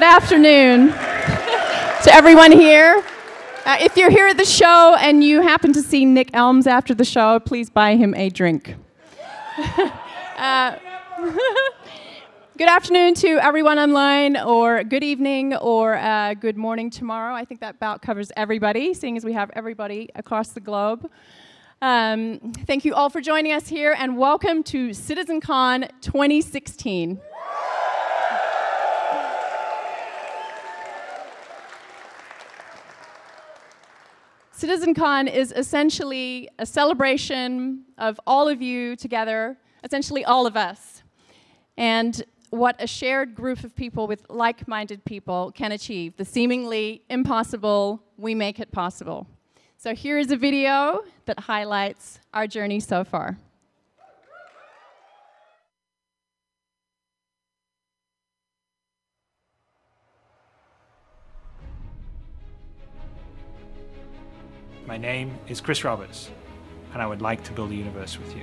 good afternoon to everyone here. If you're here at the show and you happen to see Nick Elms after the show, please buy him a drink. Good afternoon to everyone online, or good evening, or good morning tomorrow. I think that about covers everybody, seeing as we have everybody across the globe. Thank you all for joining us here, and welcome to CitizenCon 2016. CitizenCon is essentially a celebration of all of you together, essentially all of us, and what a shared group of people with like-minded people can achieve. The seemingly impossible, we make it possible. So here is a video that highlights our journey so far. My name is Chris Roberts, and I would like to build a universe with you.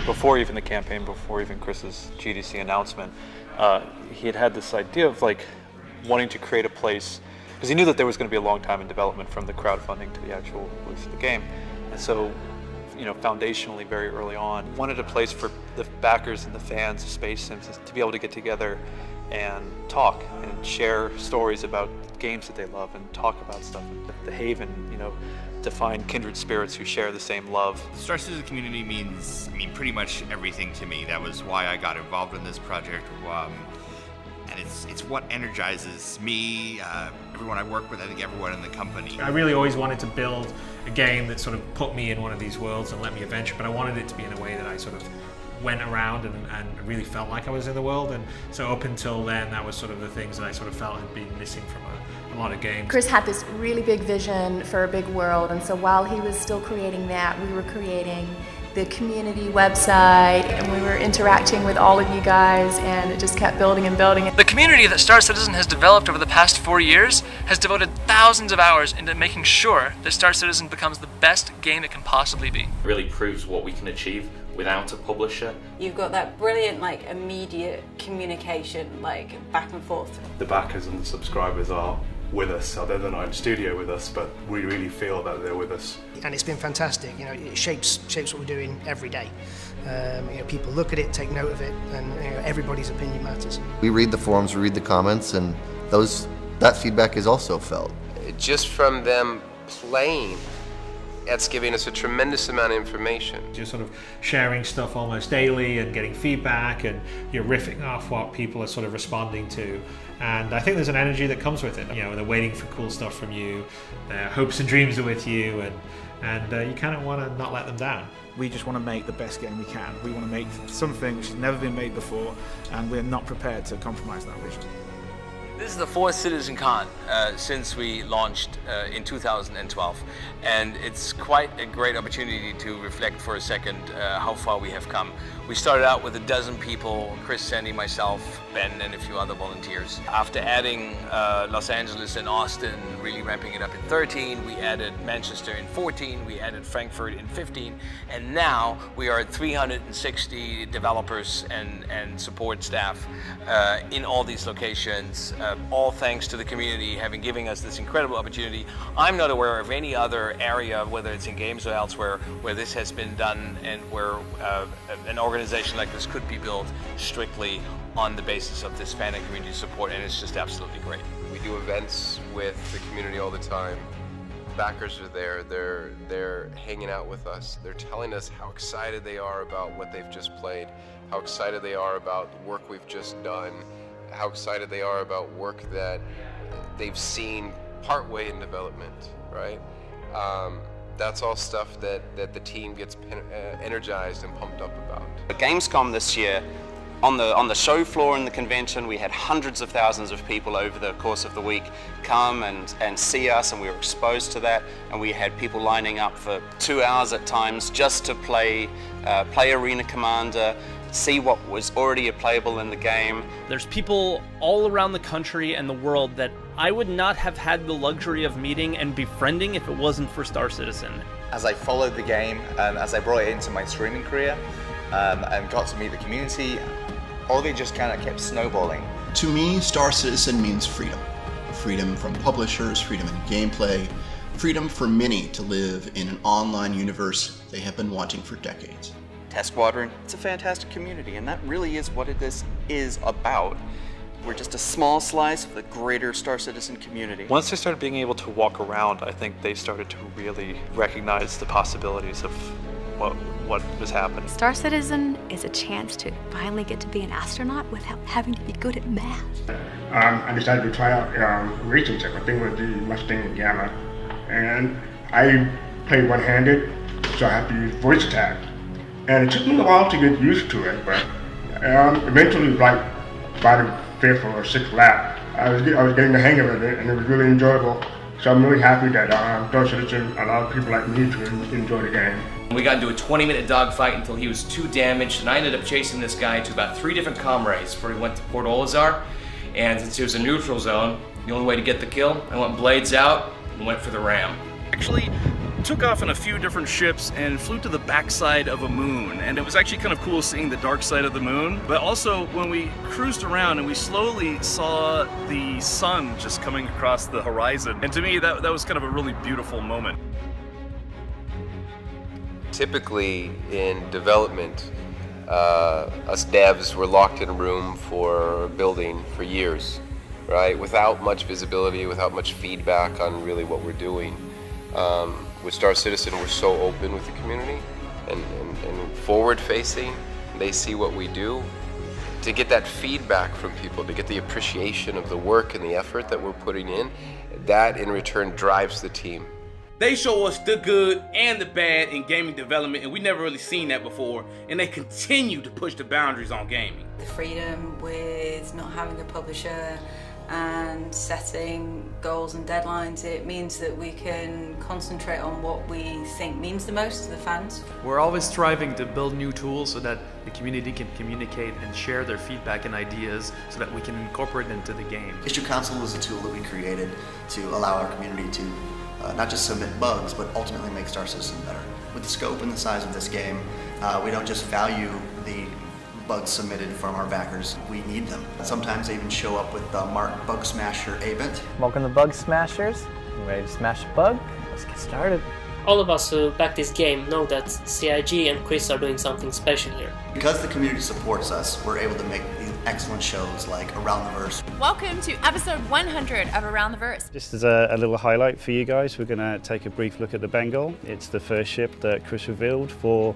Before even the campaign, before even Chris's GDC announcement, he had this idea of like wanting to create a place, because he knew that there was going to be a long time in development from the crowdfunding to the actual release of the game. And so, you know, foundationally, very early on, wanted a place for the backers and the fans of Space Sims to be able to get together and talk and share stories about games that they love and talk about stuff. The haven, you know, to find kindred spirits who share the same love. The Star Citizen community means, pretty much everything to me. That was why I got involved in this project. And it's what energizes me, everyone I work with, I think everyone in the company. I really always wanted to build a game that sort of put me in one of these worlds and let me adventure, but I wanted it to be in a way that I sort of went around and really felt like I was in the world. And so up until then, that was sort of the things that I sort of felt had been missing from a lot of games. Chris had this really big vision for a big world, and so while he was still creating that, we were creating the community website, and we were interacting with all of you guys, and it just kept building and building. The community that Star Citizen has developed over the past 4 years has devoted thousands of hours into making sure that Star Citizen becomes the best game it can possibly be. It really proves what we can achieve without a publisher. You've got that brilliant, immediate communication, back and forth. The backers and the subscribers are with us, so they're not in studio with us, but we really feel that they're with us. And it's been fantastic. You know, it shapes what we're doing every day. You know, people look at it, take note of it, and everybody's opinion matters. We read the forums, we read the comments, and that feedback is also felt. Just from them playing, it's giving us a tremendous amount of information. You're sort of sharing stuff almost daily and getting feedback, and you're riffing off what people are sort of responding to. And I think there's an energy that comes with it. You know, they're waiting for cool stuff from you, their hopes and dreams are with you, and you kind of want to not let them down. We just want to make the best game we can. We want to make something which has never been made before, and we're not prepared to compromise that vision. This is the fourth CitizenCon since we launched in 2012, and it's quite a great opportunity to reflect for a second how far we have come. We started out with 12 people, Chris, Sandy, myself, Ben, and a few other volunteers. After adding Los Angeles and Austin, really ramping it up in 13, we added Manchester in 14, we added Frankfurt in 15, and now we are at 360 developers and support staff in all these locations, all thanks to the community having given us this incredible opportunity. I'm not aware of any other area, whether it's in games or elsewhere, where this has been done and where an organization like this could be built strictly on the basis of this fan and community support, and it's just absolutely great. We do events with the community all the time. Backers are there, they're hanging out with us. They're telling us how excited they are about what they've just played, how excited they are about the work we've just done, how excited they are about work that they've seen partway in development, right? That's all stuff that the team gets energized and pumped up about. At Gamescom this year, on the show floor in the convention, we had hundreds of thousands of people over the course of the week come and see us, and we were exposed to that, and we had people lining up for 2 hours at times just to play Arena Commander, see what was already playable in the game. There's people all around the country and the world that I would not have had the luxury of meeting and befriending if it wasn't for Star Citizen. As I followed the game and as I brought it into my streaming career and got to meet the community, all they just kind of kept snowballing. To me, Star Citizen means freedom. Freedom from publishers, freedom in gameplay, freedom for many to live in an online universe they have been wanting for decades. Test Squadron, it's a fantastic community, and that really is what this is about. We're just a small slice of the greater Star Citizen community. Once they started being able to walk around, I think they started to really recognize the possibilities of what was happening. Star Citizen is a chance to finally get to be an astronaut without having to be good at math. I decided to try out racing tech, I think with the Mustang Gamma, and I play one-handed, so I have to use voice tag. And it took me a while to get used to it, but eventually, like by the 5th or 6th lap, I was getting the hang of it, and it was really enjoyable. So I'm really happy that Star Citizen allowed people like me to enjoy the game. We got into a 20-minute dogfight until he was too damaged, and I ended up chasing this guy to about 3 different comrades before he went to Port Olazar. And since it was a neutral zone, the only way to get the kill, I went blades out and went for the ram. Actually took off in a few different ships and flew to the backside of a moon, and it was actually kind of cool seeing the dark side of the moon, but also when we cruised around and we slowly saw the sun just coming across the horizon, and to me that was kind of a really beautiful moment. Typically in development, us devs were locked in a room for building for years, right? Without much visibility, without much feedback on really what we're doing. With Star Citizen, we're so open with the community and forward-facing. They see what we do. To get that feedback from people, to get the appreciation of the work and the effort that we're putting in, that in return drives the team. They show us the good and the bad in gaming development, and we never really seen that before, and they continue to push the boundaries on gaming. The freedom with not having a publisher and setting goals and deadlines, it means that we can concentrate on what we think means the most to the fans. We're always striving to build new tools so that the community can communicate and share their feedback and ideas so that we can incorporate it into the game. Issue Council is a tool that we created to allow our community to not just submit bugs, but ultimately make Star Citizen better. With the scope and the size of this game, we don't just value the bugs submitted from our backers, we need them. Sometimes they even show up with the marked Bug Smasher A-Bit. Welcome to Bug Smashers. You ready to smash a bug? Let's get started. All of us who back this game know that CIG and Chris are doing something special here. Because the community supports us, we're able to make these excellent shows like Around the Verse. Welcome to episode 100 of Around the Verse. Just as a little highlight for you guys, we're going to take a brief look at the Bengal. It's the first ship that Chris revealed for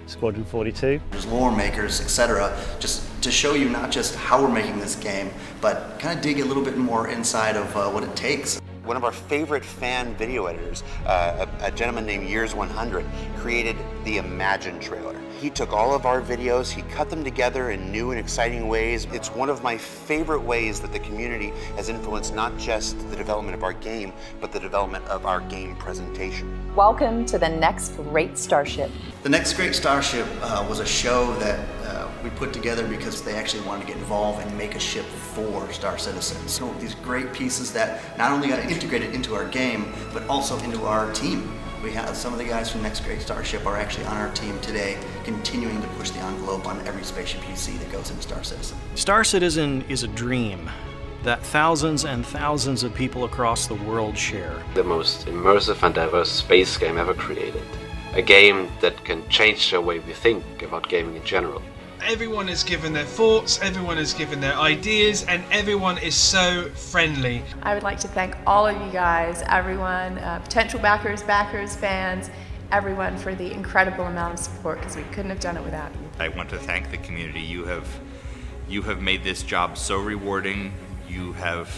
Squadron 42. There's lore makers, etc., just to show you not just how we're making this game, but kind of dig a little bit more inside of what it takes. One of our favorite fan video editors, a gentleman named Years100, created the Imagine trailer. He took all of our videos, he cut them together in new and exciting ways. It's one of my favorite ways that the community has influenced not just the development of our game, but the development of our game presentation. Welcome to the next great starship. The Next Great Starship was a show that we put together because they actually wanted to get involved and make a ship for Star Citizen. So these great pieces that not only got integrated into our game, but also into our team. We have some of the guys from Next Great Starship are actually on our team today, continuing to push the envelope on every spaceship you see that goes into Star Citizen. Star Citizen is a dream that thousands and thousands of people across the world share. The most immersive and diverse space game ever created. A game that can change the way we think about gaming in general. Everyone has given their thoughts, everyone has given their ideas, and everyone is so friendly. I would like to thank all of you guys, everyone, potential backers, fans, everyone for the incredible amount of support, because we couldn't have done it without you. I want to thank the community. You have made this job so rewarding. You have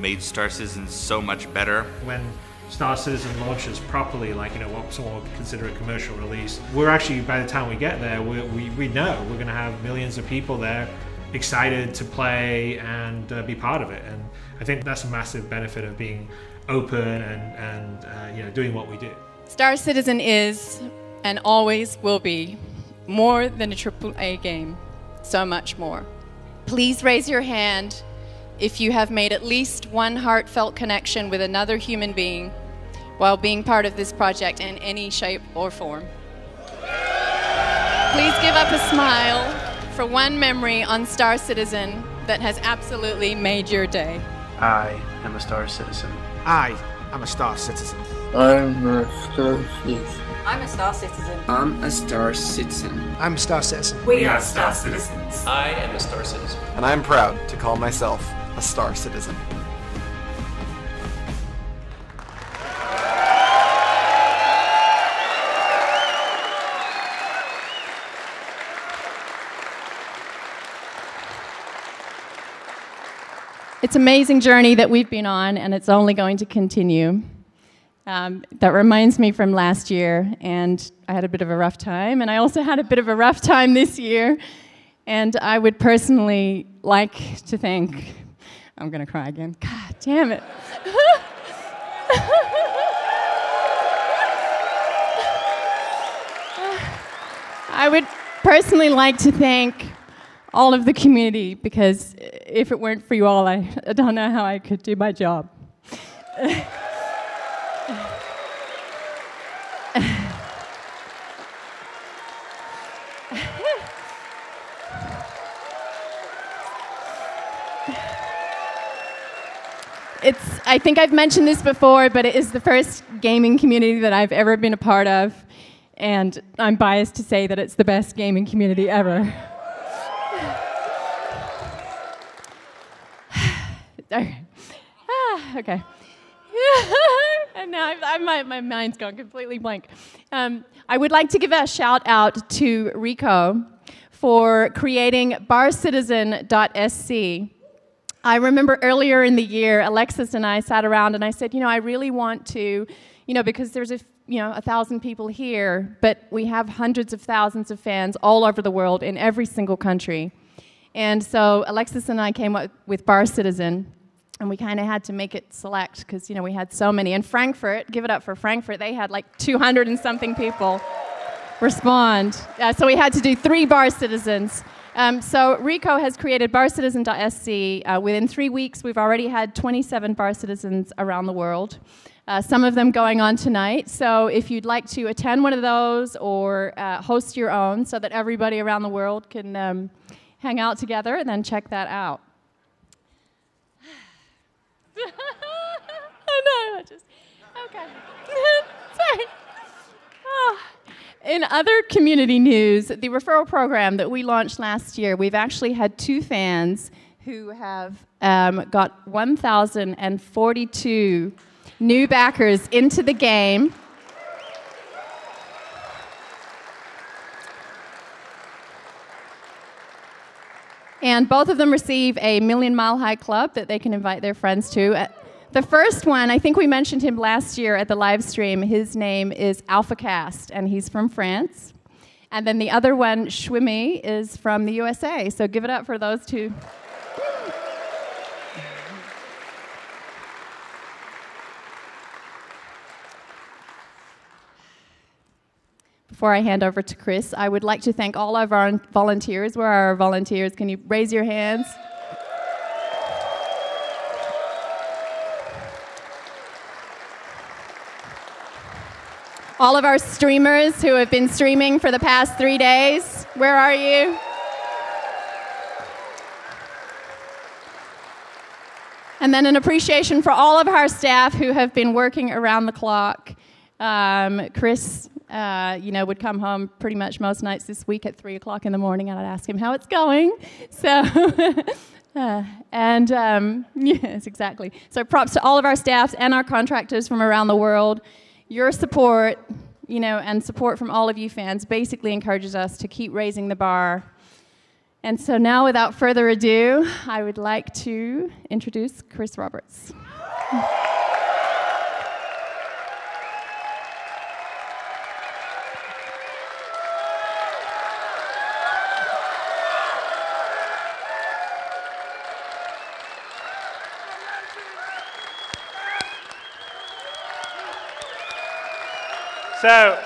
made Star Citizen so much better. When Star Citizen launches properly, like what someone would consider a commercial release, we're actually, by the time we get there, we know we're going to have millions of people there excited to play and be part of it. And I think that's a massive benefit of being open and doing what we do. Star Citizen is and always will be more than a AAA game, so much more. Please raise your hand if you have made at least one heartfelt connection with another human being while being part of this project in any shape or form. Please give up a smile for one memory on Star Citizen that has absolutely made your day. I am a Star Citizen. I am a Star Citizen. I'm a Star Citizen. I'm a Star Citizen. I'm a Star Citizen. I'm a Star Citizen. We are Star Citizens. I am a Star Citizen. And I'm proud to call myself a Star Citizen. It's an amazing journey that we've been on, and it's only going to continue. That reminds me from last year, and I had a bit of a rough time, and I also had a bit of a rough time this year, and I would personally like to thank, I'm going to cry again, God damn it. I would personally like to thank all of the community, because if it weren't for you all, I don't know how I could do my job. I think I've mentioned this before, but it is the first gaming community that I've ever been a part of, and I'm biased to say that it's the best gaming community ever. Okay. And now my mind's gone completely blank. I would like to give a shout out to Rico for creating barcitizen.sc. I remember earlier in the year, Alexis and I sat around and I said, I really want to, because there's 1,000 people here, but we have hundreds of thousands of fans all over the world in every single country. And so Alexis and I came up with Bar Citizen, and we kind of had to make it select because, we had so many. And Frankfurt, give it up for Frankfurt, they had like 200 and something people respond. So we had to do 3 Bar Citizens. So Rico has created barcitizen.sc. Within 3 weeks, we've already had 27 Bar Citizens around the world. Some of them going on tonight. So if you'd like to attend one of those or host your own so that everybody around the world can hang out together, then check that out. Oh no, okay. Sorry. Oh. In other community news, the referral program that we launched last year, we've actually had 2 fans who have got 1,042 new backers into the game. And both of them receive a Million Mile High Club that they can invite their friends to. The first one, I think we mentioned him last year at the live stream. His name is AlphaCast, and he's from France. And then the other one, Shwimi, is from the USA. So give it up for those 2. Before I hand over to Chris, I would like to thank all of our volunteers. Where are our volunteers? Can you raise your hands? All of our streamers who have been streaming for the past 3 days, where are you? And then an appreciation for all of our staff who have been working around the clock. Chris, would come home pretty much most nights this week at 3 o'clock in the morning, and I'd ask him how it's going. So, yes, exactly. So props to all of our staffs and our contractors from around the world. Your support, and support from all of you fans basically encourages us to keep raising the bar. And so now, without further ado, I would like to introduce Chris Roberts. So,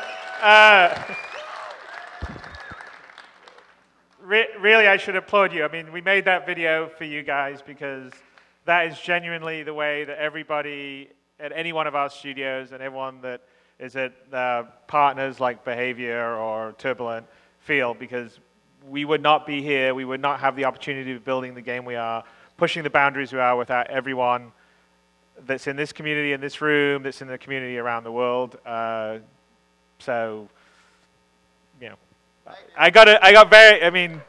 really, I should applaud you. I mean, we made that video for you guys because that is genuinely the way that everybody at any one of our studios and everyone that is at partners like Behavior or Turbulent feel, because we would not be here. We would not have the opportunity of building the game we are, pushing the boundaries we are without everyone that's in this community, in this room, that's in the community around the world. So, you know, I mean,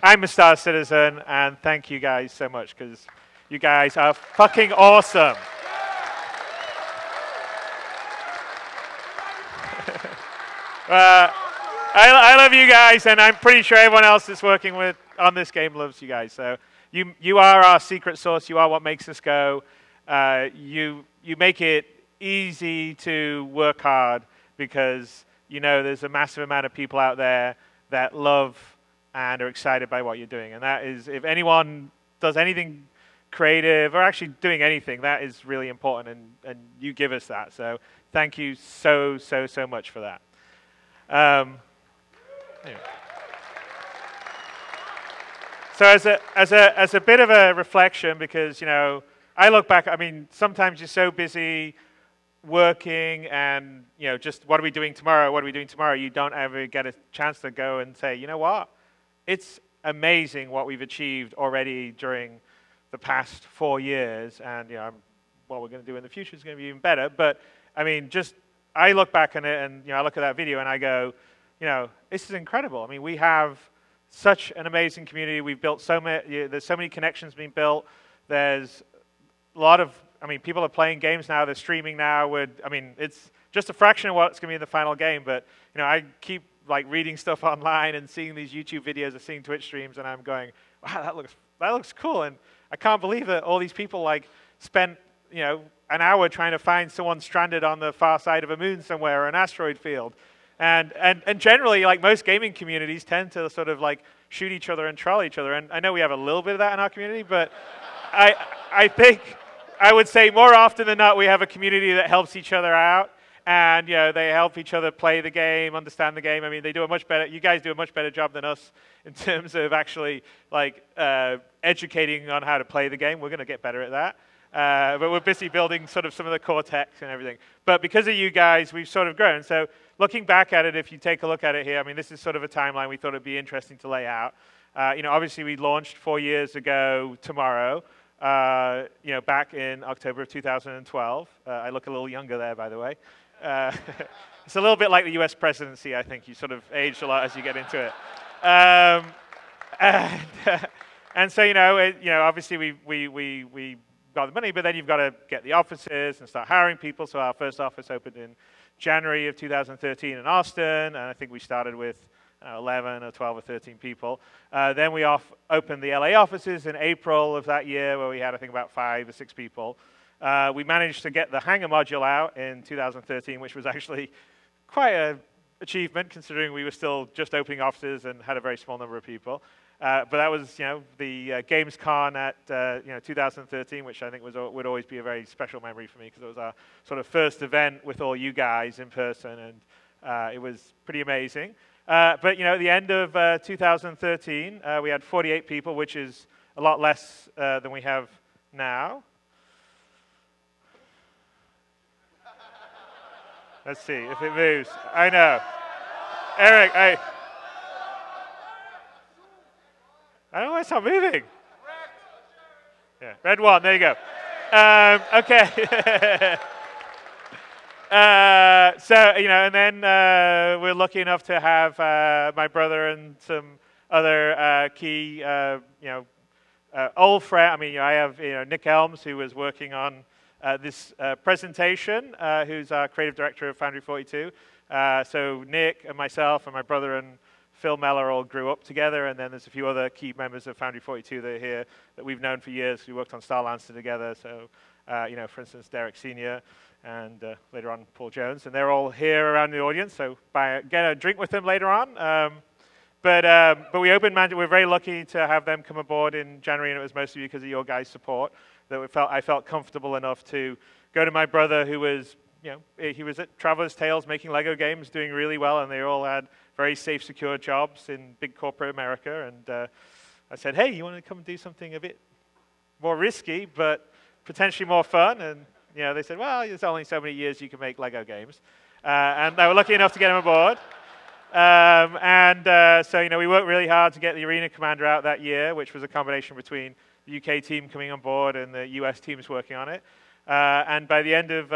I'm a Star Citizen, and thank you guys so much, because you guys are fucking awesome. I love you guys, and I'm pretty sure everyone else that's working on this game loves you guys. So you are our secret sauce. You are what makes us go. You make it easy to work hard, because you know there's a massive amount of people out there that love and are excited by what you're doing. And that is, if anyone does anything creative or actually doing anything, that is really important, and you give us that. So thank you so much for that. Anyway. So as a bit of a reflection, because, you know, I look back, I mean, sometimes you're so busy working and, you know, just what are we doing tomorrow? What are we doing tomorrow? You don't ever get a chance to go and say, you know what? It's amazing what we've achieved already during the past 4 years, and, you know, what we're going to do in the future is going to be even better. But, I mean, just, I look back on it and, you know, I look at that video and I go, you know, this is incredible. I mean, we have such an amazing community. We've built so many, there's so many connections being built. There's a lot of, I mean, people are playing games now, they're streaming now. I mean, it's just a fraction of what's going to be in the final game, but, you know, I keep, like, reading stuff online and seeing these YouTube videos or seeing Twitch streams, and I'm going, wow, that looks cool. And I can't believe that all these people, like, spent, you know, an hour trying to find someone stranded on the far side of a moon somewhere or an asteroid field. And generally, like, most gaming communities tend to sort of, like, shoot each other and troll each other. And I know we have a little bit of that in our community, but I think I would say more often than not we have a community that helps each other out. And, you know, they help each other play the game, understand the game. I mean, they do a much better, you guys do a much better job than us in terms of actually, like, educating on how to play the game. We're going to get better at that. But we're busy building sort of some of the core tech and everything. But because of you guys, we've sort of grown. So looking back at it, if you take a look at it here, I mean, this is sort of a timeline we thought it'd be interesting to lay out. You know, obviously we launched 4 years ago tomorrow, you know, back in October of 2012. I look a little younger there, by the way. It's a little bit like the US presidency, I think. You sort of age a lot as you get into it. And so, you know, obviously we got the money, but then you've got to get the offices and start hiring people. So our first office opened in January of 2013 in Austin, and I think we started with 11 or 12 or 13 people. Then we opened the LA offices in April of that year, where we had, I think, about 5 or 6 people. We managed to get the hangar module out in 2013, which was actually quite an achievement, considering we were still just opening offices and had a very small number of people. But that was, you know, the GamesCon at, you know, 2013, which I think would always be a very special memory for me, because it was our sort of first event with all you guys in person, and it was pretty amazing. But, you know, at the end of 2013, we had 48 people, which is a lot less than we have now. Let's see if it moves. I know. Eric, I don't know why it's not moving. Yeah, red one, there you go. Okay. So, you know, and then we're lucky enough to have my brother and some other key, you know, old friend. I mean, I have, you know, Nick Elms, who was working on this presentation, who's our creative director of Foundry 42. So Nick and myself and my brother and Phil Meller all grew up together, and then there's a few other key members of Foundry 42 that are here that we've known for years. We worked on Star Lancer together, so, you know, for instance, Derek Sr., and later on Paul Jones, and they're all here around the audience, so get a drink with them later on. But we opened Magic. We're very lucky to have them come aboard in January, and it was mostly because of your guys' support that I felt comfortable enough to go to my brother, who was, you know, he was at Traveler's Tales making Lego games, doing really well, and they all had very safe, secure jobs in big corporate America. And I said, hey, you want to come and do something a bit more risky, but potentially more fun? And, you know, they said, well, there's only so many years you can make Lego games. And I was lucky enough to get him aboard. And so we worked really hard to get the Arena Commander out that year, which was a combination between the UK team coming on board and the US teams working on it. And by the end of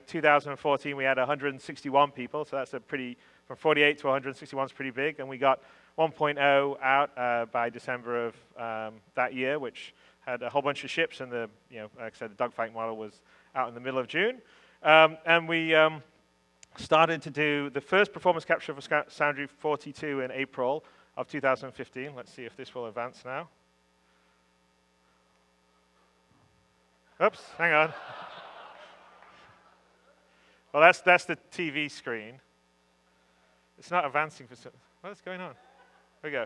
2014, we had 161 people. So that's from 48 to 161 is pretty big. And we got 1.0 out by December of that year, which had a whole bunch of ships. And like I said, the dogfight model was out in the middle of June. And we started to do the first performance capture for Foundry 42 in April of 2015. Let's see if this will advance now. Oops, hang on. Well, that's the TV screen. It's not advancing for some. What's going on? Here we go.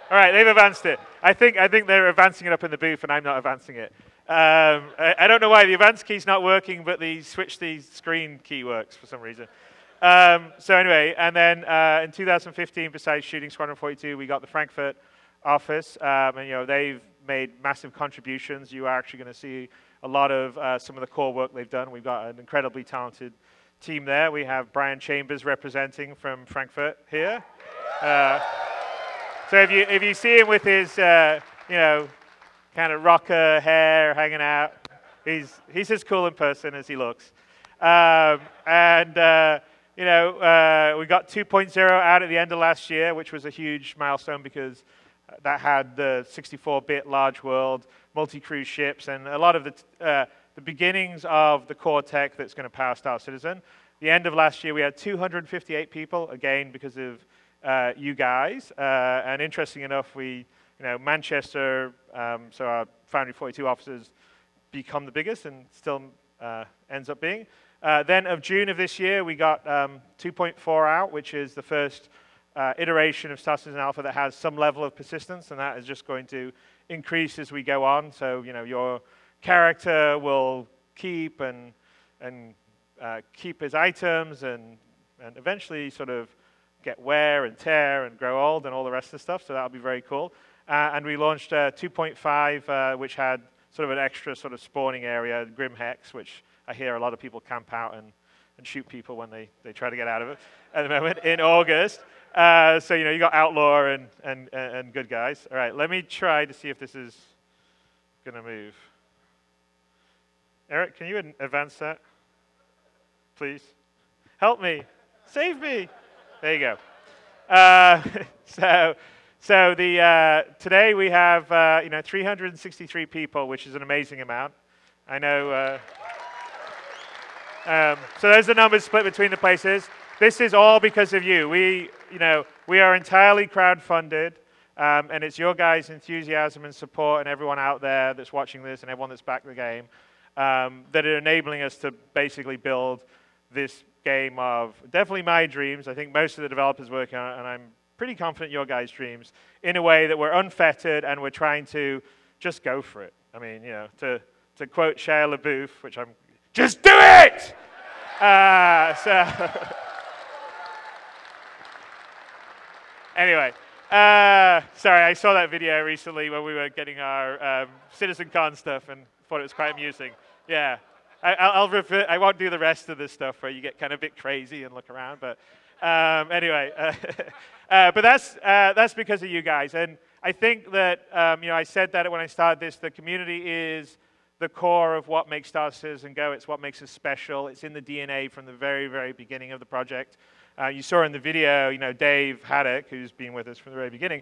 All right, they've advanced it. I think they're advancing it up in the booth, and I'm not advancing it. I don't know why the advance key's not working, but the switch the screen key works for some reason. So anyway, and then in 2015, besides shooting Squadron 42, we got the Frankfurt office, and they've made massive contributions. You are actually going to see a lot of some of the core work they've done. We've got an incredibly talented team there. We have Brian Chambers representing from Frankfurt here. So if you see him with his kind of rocker hair hanging out, he's as cool in person as he looks. We got 2.0 out at the end of last year, which was a huge milestone because that had the 64-bit large world, multi-crew ships, and a lot of the beginnings of the core tech that's going to power Star Citizen. The end of last year, we had 258 people, again, because of you guys. And interesting enough, Manchester, so our Foundry 42 officers become the biggest and still ends up being. Then of June of this year, we got 2.4 out, which is the first iteration of Star Citizen Alpha that has some level of persistence, and that is just going to increase as we go on. So your character will keep and keep his items and eventually sort of get wear and tear and grow old and all the rest of the stuff. So that'll be very cool. And we launched 2.5, which had sort of an extra sort of spawning area, Grim Hex, which I hear a lot of people camp out and shoot people when they try to get out of it at the moment in August. So you got Outlaw and good guys. All right, let me try to see if this is going to move. Eric, can you advance that, please? Help me, save me. There you go. So today we have 363 people, which is an amazing amount. I know. So those are the numbers split between the places. This is all because of you. We are entirely crowdfunded, and it's your guys' enthusiasm and support, and everyone out there that's watching this, and everyone that's backed the game, that are enabling us to basically build this game of definitely my dreams. I think most of the developers working on it, and I'm pretty confident your guys' dreams, in a way that we're unfettered and we're trying to just go for it. I mean, to quote Shia LaBeouf, which I'm, just do it! Anyway, sorry, I saw that video recently when we were getting our CitizenCon stuff and thought it was quite amusing. Yeah. I won't do the rest of this stuff where you get kind of a bit crazy and look around, but anyway, but that's because of you guys, and I think that I said that when I started this. The community is the core of what makes Star Citizen go. It's what makes us special. It's in the DNA from the very, very beginning of the project. You saw in the video, Dave Haddock, who's been with us from the very beginning.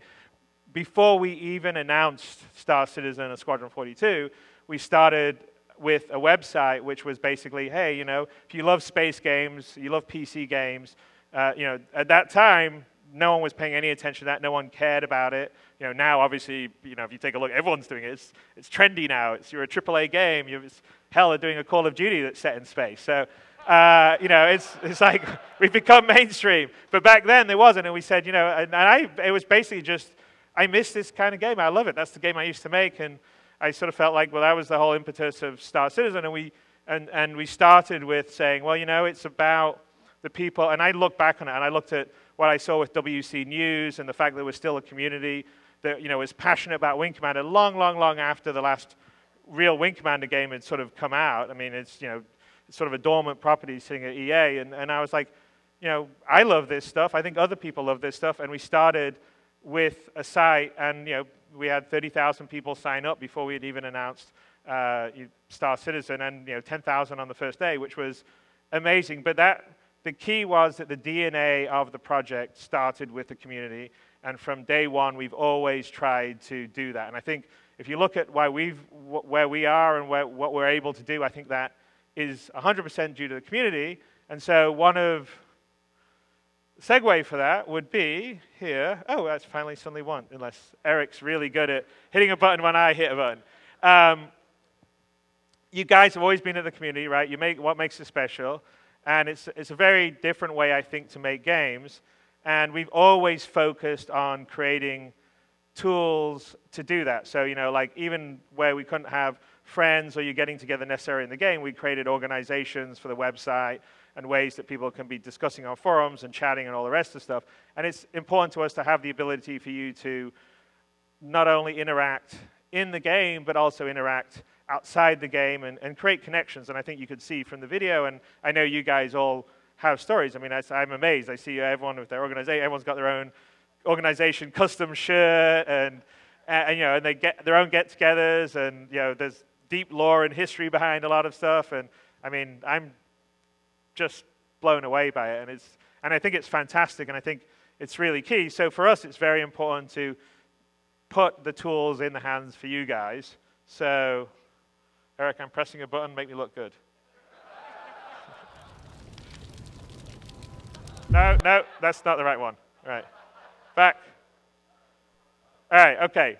Before we even announced Star Citizen and Squadron 42, we started with a website which was basically, hey, if you love space games, you love PC games, at that time, no one was paying any attention to that. No one cared about it. Now, obviously, if you take a look, everyone's doing it. It's trendy now. You're a AAA game. They're doing a Call of Duty that's set in space. So, it's like we've become mainstream. But back then, there wasn't. And we said, it was basically just, I miss this kind of game. I love it. That's the game I used to make. And I sort of felt like, well, that was the whole impetus of Star Citizen. And we started with saying, well, it's about the people. And I look back on it, and I looked at what I saw with WC News and the fact that there was still a community that was passionate about Wing Commander long, long, long after the last real Wing Commander game had sort of come out. I mean, it's sort of a dormant property sitting at EA, and I was like, you know, I love this stuff. I think other people love this stuff. And we started with a site, and, you know, we had 30,000 people sign up before we had even announced Star Citizen, and, you know, 10,000 on the first day, which was amazing. But the key was that the DNA of the project started with the community, and from day one, we've always tried to do that. And I think if you look at where we are and what we're able to do, I think that is 100% due to the community. And so one of the segue for that would be here. Oh, that's finally suddenly one, unless Eric's really good at hitting a button when I hit a button. You guys have always been in the community, right? You make what makes it special. And it's a very different way, I think, to make games. And we've always focused on creating tools to do that. So, you know, like even where we couldn't have friends or you getting together necessarily in the game, we created organizations for the website and ways that people can be discussing on forums and chatting and all the rest of the stuff. And it's important to us to have the ability for you to not only interact in the game, but also interact outside the game and create connections. And I think you could see from the video, and I know you guys all have stories. I mean, I'm amazed. I see everyone with their organization. Everyone's got their own organization custom shirt, and you know, and they get their own get-togethers, and, you know, there's deep lore and history behind a lot of stuff. And I mean, I'm just blown away by it, and I think it's fantastic, and I think it's really key. So for us, it's very important to put the tools in the hands for you guys. So, Eric, I'm pressing a button. Make me look good. No, that's not the right one. All right, back. All right, okay.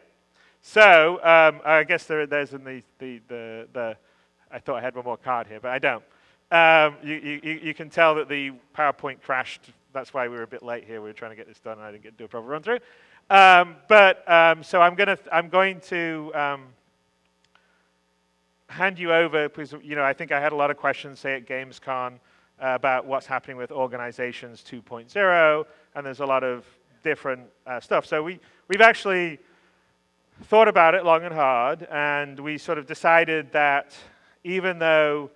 So I guess there's in the. I thought I had one more card here, but I don't. You can tell that the PowerPoint crashed. That's why we were a bit late here. We were trying to get this done, and I didn't get to do a proper run through. So I'm going to hand you over, because, you know, I think I had a lot of questions, say at Gamescom, about what's happening with Organizations 2.0, and there's a lot of different stuff. So we've actually thought about it long and hard, and we sort of decided that even though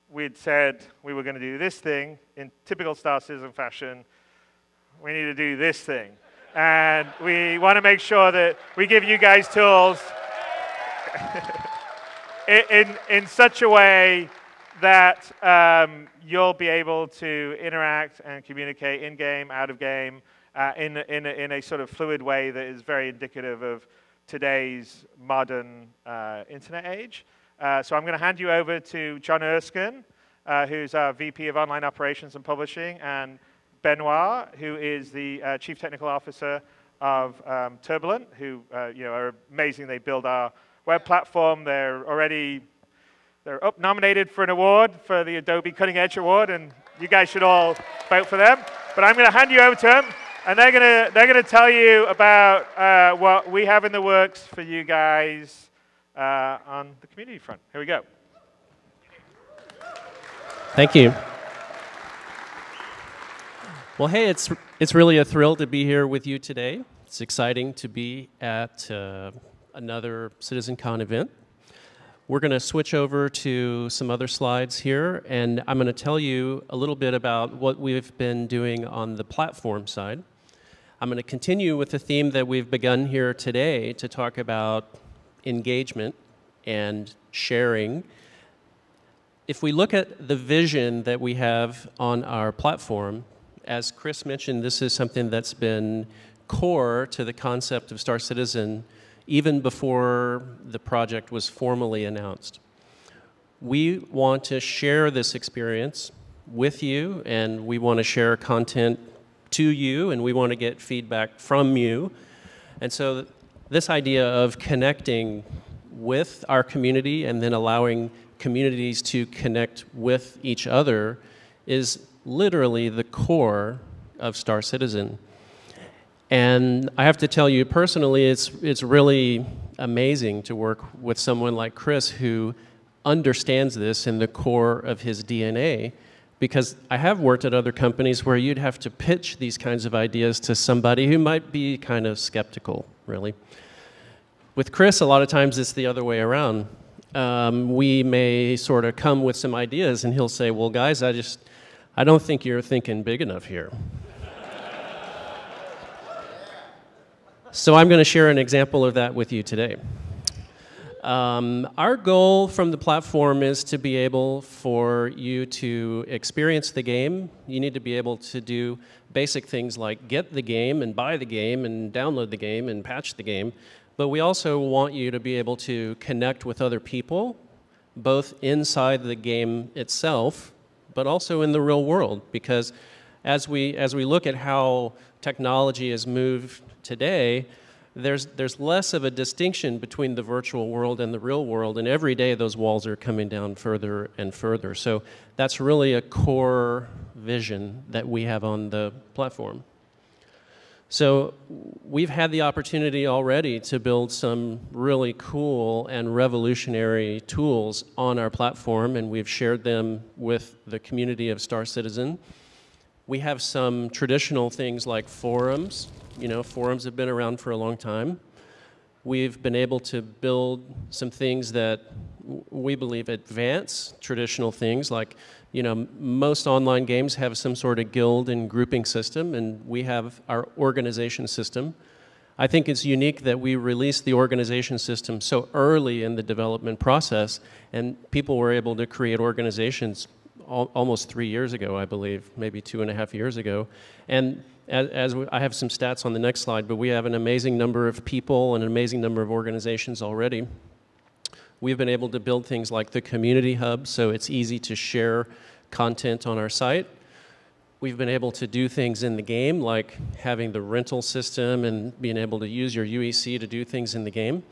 we'd said we were going to do this thing in typical Star Citizen fashion, we need to do this thing. And we want to make sure that we give you guys tools in such a way that you'll be able to interact and communicate in-game, out-of-game, in a sort of fluid way that is very indicative of today's modern internet age. So I'm going to hand you over to John Erskine, who's our VP of Online Operations and Publishing, and Benoit, who is the Chief Technical Officer of Turbulent, who you know, are amazing. They build our web platform. They're nominated for an award, for the Adobe Cutting Edge Award, and you guys should all vote for them. But I'm going to hand you over to them, and they're going to tell you about what we have in the works for you guys on the community front. Here we go. Thank you. Well, hey, it's really a thrill to be here with you today. It's exciting to be at another CitizenCon event. We're going to switch over to some other slides here, and I'm going to tell you a little bit about what we've been doing on the platform side. I'm going to continue with the theme that we've begun here today to talk about engagement and sharing. If we look at the vision that we have on our platform, as Chris mentioned, this is something that's been core to the concept of Star Citizen even before the project was formally announced. We want to share this experience with you, and we want to share content to you, and we want to get feedback from you. And so this idea of connecting with our community and then allowing communities to connect with each other is literally the core of Star Citizen. And I have to tell you personally, it's really amazing to work with someone like Chris, who understands this in the core of his DNA, because I have worked at other companies where you'd have to pitch these kinds of ideas to somebody who might be kind of skeptical, really. With Chris, a lot of times it's the other way around. We may sort of come with some ideas, and he'll say, well, guys, I don't think you're thinking big enough here. So I'm going to share an example of that with you today. Our goal from the platform is to be able for you to experience the game. You need to be able to do basic things like get the game and buy the game and download the game and patch the game. But we also want you to be able to connect with other people, both inside the game itself, but also in the real world. Because as we look at how technology has moved today, there's less of a distinction between the virtual world and the real world, and every day those walls are coming down further and further. So that's really a core vision that we have on the platform. So we've had the opportunity already to build some really cool and revolutionary tools on our platform, and we've shared them with the community of Star Citizen. We have some traditional things like forums. You know, forums have been around for a long time. We've been able to build some things that we believe advance traditional things, like, you know, most online games have some sort of guild and grouping system, and we have our organization system. I think it's unique that we released the organization system so early in the development process, and people were able to create organizations almost 3 years ago, I believe, maybe 2.5 years ago. And I have some stats on the next slide, but we have an amazing number of people and an amazing number of organizations already. We've been able to build things like the community hub, so it's easy to share content on our site. We've been able to do things in the game, like having the rental system and being able to use your UEC to do things in the game.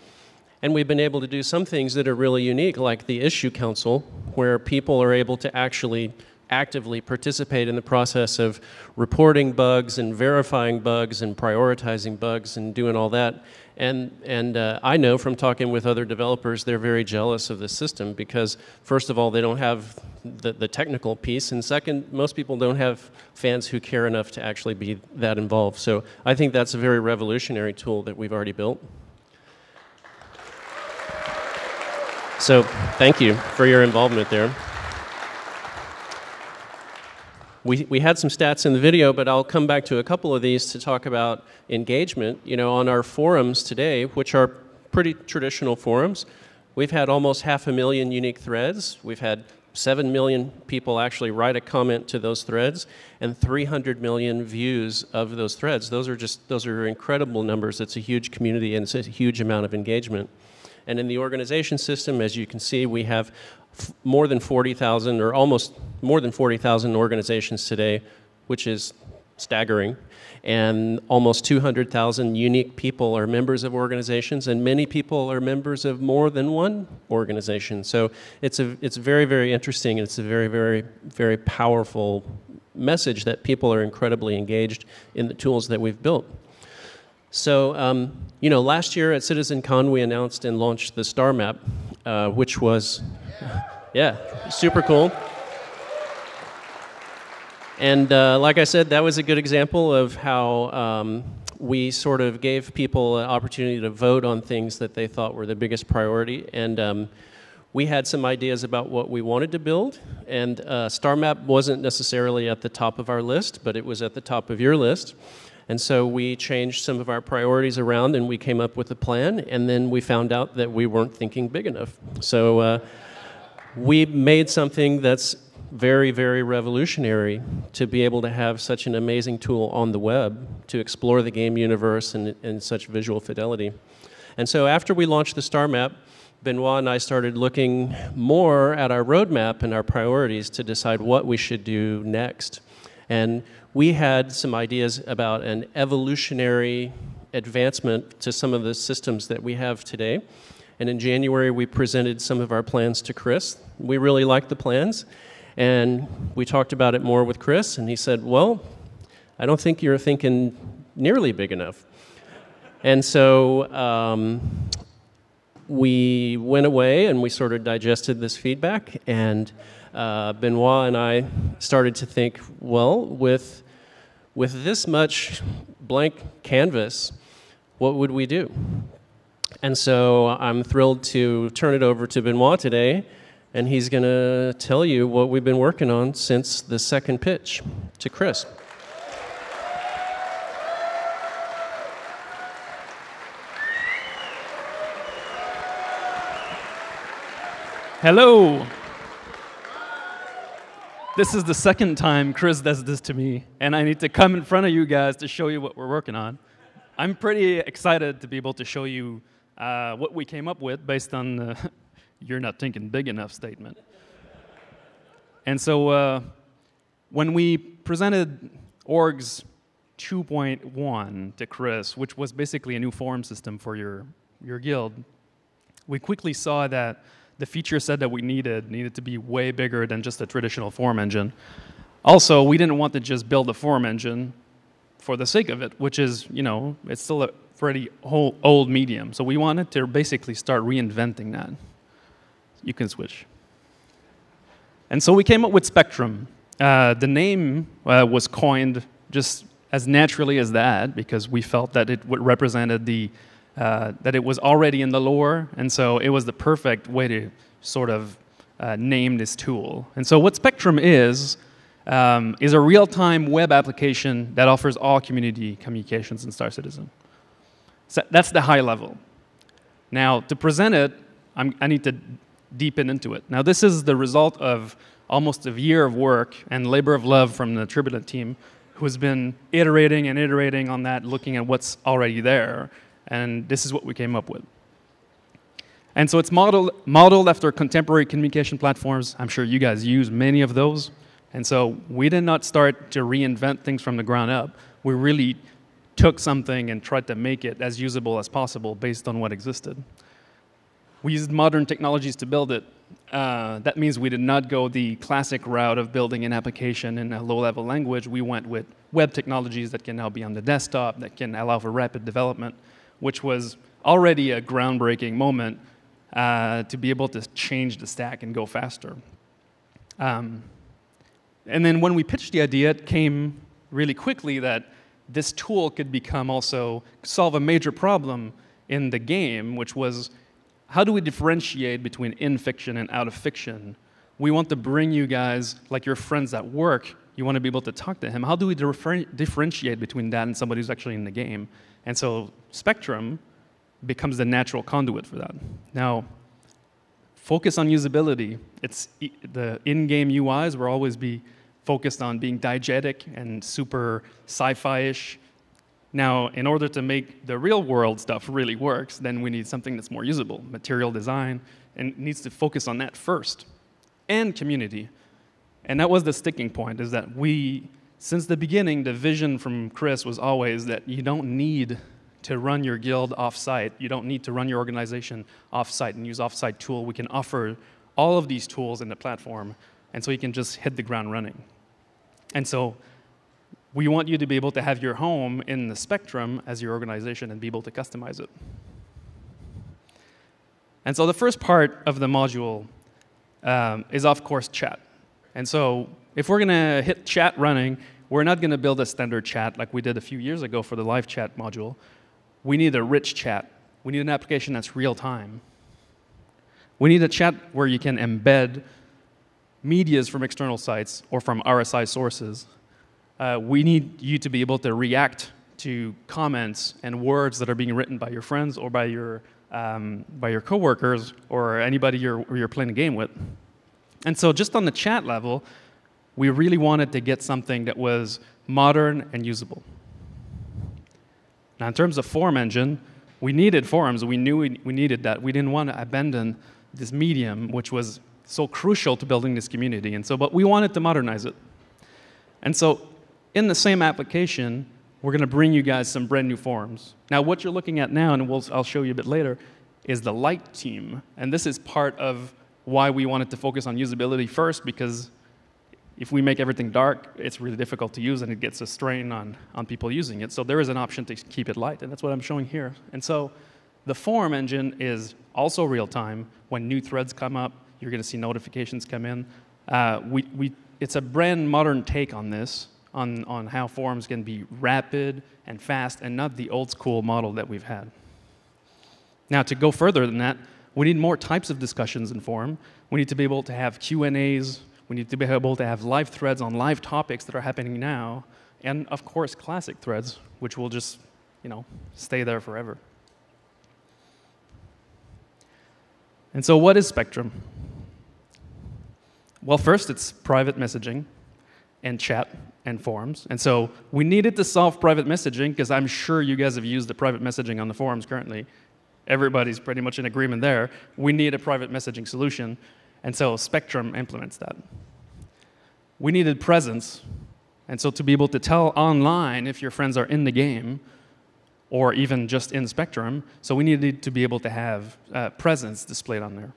And we've been able to do some things that are really unique, like the issue council, where people are able to actually actively participate in the process of reporting bugs and verifying bugs and prioritizing bugs and doing all that. And I know from talking with other developers, they're very jealous of the system because, first of all, they don't have the technical piece, and second, most people don't have fans who care enough to actually be that involved. So I think that's a very revolutionary tool that we've already built. So thank you for your involvement there. We had some stats in the video, but I'll come back to a couple of these to talk about engagement. You know, on our forums today, which are pretty traditional forums, we've had almost 500,000 unique threads. We've had 7 million people actually write a comment to those threads, and 300 million views of those threads. Those are incredible numbers. It's a huge community, and it's a huge amount of engagement. And in the organization system, as you can see, we have more than 40,000 or almost more than 40,000 organizations today, which is staggering. And almost 200,000 unique people are members of organizations, and many people are members of more than one organization. So it's very, very interesting, and it's a very, very, very powerful message that people are incredibly engaged in the tools that we've built. So, you know, last year at CitizenCon, we announced and launched the star map, which was, yeah, super cool. And like I said, that was a good example of how we sort of gave people an opportunity to vote on things that they thought were the biggest priority. And we had some ideas about what we wanted to build. And star map wasn't necessarily at the top of our list, but it was at the top of your list. And so we changed some of our priorities around, and we came up with a plan, and then we found out that we weren't thinking big enough. So we made something that's very, very revolutionary to be able to have such an amazing tool on the web to explore the game universe in such visual fidelity. And so after we launched the star map, Benoit and I started looking more at our roadmap and our priorities to decide what we should do next. And we had some ideas about an evolutionary advancement to some of the systems that we have today. And in January, we presented some of our plans to Chris. We really liked the plans. And we talked about it more with Chris, and he said, well, I don't think you're thinking nearly big enough. And so we went away, and we sort of digested this feedback, and Benoit and I started to think, well, with this much blank canvas, what would we do? And so I'm thrilled to turn it over to Benoit today and he's going to tell you what we've been working on since the second pitch to Chris. Hello. This is the second time Chris does this to me, and I need to come in front of you guys to show you what we're working on. I'm pretty excited to be able to show you what we came up with based on the "you're not thinking big enough" statement. And so when we presented Orgs 2.1 to Chris, which was basically a new forum system for your guild, we quickly saw that the feature set that we needed to be way bigger than just a traditional forum engine. Also, we didn't want to just build a forum engine for the sake of it, which is, you know, it's still a pretty old medium. So we wanted to basically start reinventing that. You can switch. And so we came up with Spectrum. The name was coined just as naturally as that because we felt that it represented the that it was already in the lore, and so it was the perfect way to sort of name this tool. And so what Spectrum is a real-time web application that offers all community communications in Star Citizen. So that's the high level. Now, to present it, I need to deepen into it. Now, this is the result of almost a year of work and labor of love from the Turbulent team, who has been iterating and iterating on that, looking at what's already there. And this is what we came up with. And so it's modeled after contemporary communication platforms. I'm sure you guys use many of those. And so we did not start to reinvent things from the ground up. We really took something and tried to make it as usable as possible based on what existed. We used modern technologies to build it. That means we did not go the classic route of building an application in a low-level language. We went with web technologies that can now be on the desktop, that can allow for rapid development, which was already a groundbreaking moment to be able to change the stack and go faster. And then when we pitched the idea, it came really quickly that this tool could become also solve a major problem in the game, which was how do we differentiate between in fiction and out of fiction? We want to bring you guys, like your friends at work, you want to be able to talk to him. How do we differentiate between that and somebody who's actually in the game? And so Spectrum becomes the natural conduit for that. Now, focus on usability. It's the in-game UIs will always be focused on being diegetic and super sci-fi-ish. Now, in order to make the real-world stuff really works, then we need something that's more usable, material design, and it needs to focus on that first, and community. And that was the sticking point, is that since the beginning, the vision from Chris was always that you don't need to run your guild off-site. You don't need to run your organization off-site and use off-site tool. We can offer all of these tools in the platform, and so you can just hit the ground running. And so we want you to be able to have your home in the Spectrum as your organization and be able to customize it. And so the first part of the module is, of course, chat. And so if we're going to hit chat running, we're not going to build a standard chat like we did a few years ago for the live chat module. We need a rich chat. We need an application that's real time. We need a chat where you can embed medias from external sites or from RSI sources. We need you to be able to react to comments and words that are being written by your friends or by your coworkers or anybody you're playing a game with. And so just on the chat level, we really wanted to get something that was modern and usable. Now, in terms of forum engine, we needed forums. We knew we needed that. We didn't want to abandon this medium, which was so crucial to building this community. And so, but we wanted to modernize it. And so in the same application, we're going to bring you guys some brand new forums. Now, what you're looking at now, and I'll show you a bit later, is the light team. And this is part of why we wanted to focus on usability first, because if we make everything dark, it's really difficult to use, and it gets a strain on people using it. So there is an option to keep it light, and that's what I'm showing here. And so the forum engine is also real-time. When new threads come up, you're going to see notifications come in. It's a brand modern take on this, on how forums can be rapid and fast, and not the old-school model that we've had. Now, to go further than that, We need more types of discussions in forum. We need to be able to have Q&As. We need to be able to have live threads on live topics that are happening now. And of course, classic threads, which will just, stay there forever. And so what is Spectrum? Well, first, it's private messaging and chat and forums. And so we needed to solve private messaging because I'm sure you guys have used the private messaging on the forums currently. Everybody's pretty much in agreement there. We need a private messaging solution. And so Spectrum implements that. We needed presence. And so to be able to tell online if your friends are in the game or even just in Spectrum, so we needed to be able to have presence displayed on there.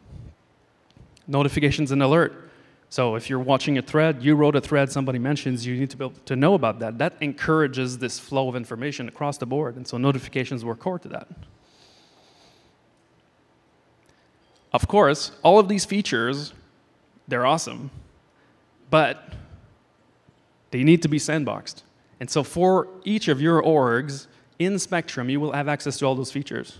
Notifications and alert. So if you're watching a thread, you wrote a thread, somebody mentions, you need to be able to know about that. That encourages this flow of information across the board, and so notifications were core to that. Of course, all of these features, they're awesome, but they need to be sandboxed. And so for each of your orgs in Spectrum, you will have access to all those features.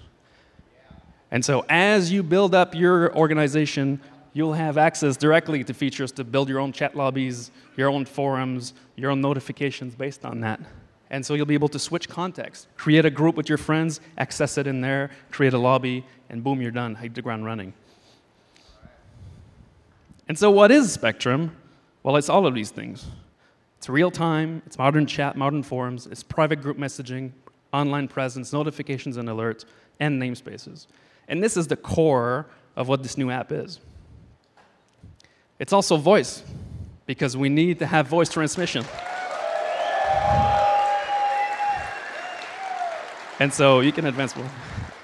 And so as you build up your organization, you'll have access directly to features to build your own chat lobbies, your own forums, your own notifications based on that. And so you'll be able to switch context, create a group with your friends, access it in there, create a lobby, and boom, you're done, hit the ground running. And so what is Spectrum? Well, it's all of these things. It's real time, it's modern chat, modern forums, it's private group messaging, online presence, notifications and alerts, and namespaces. And this is the core of what this new app is. It's also voice, because we need to have voice transmission. And so you can advance more.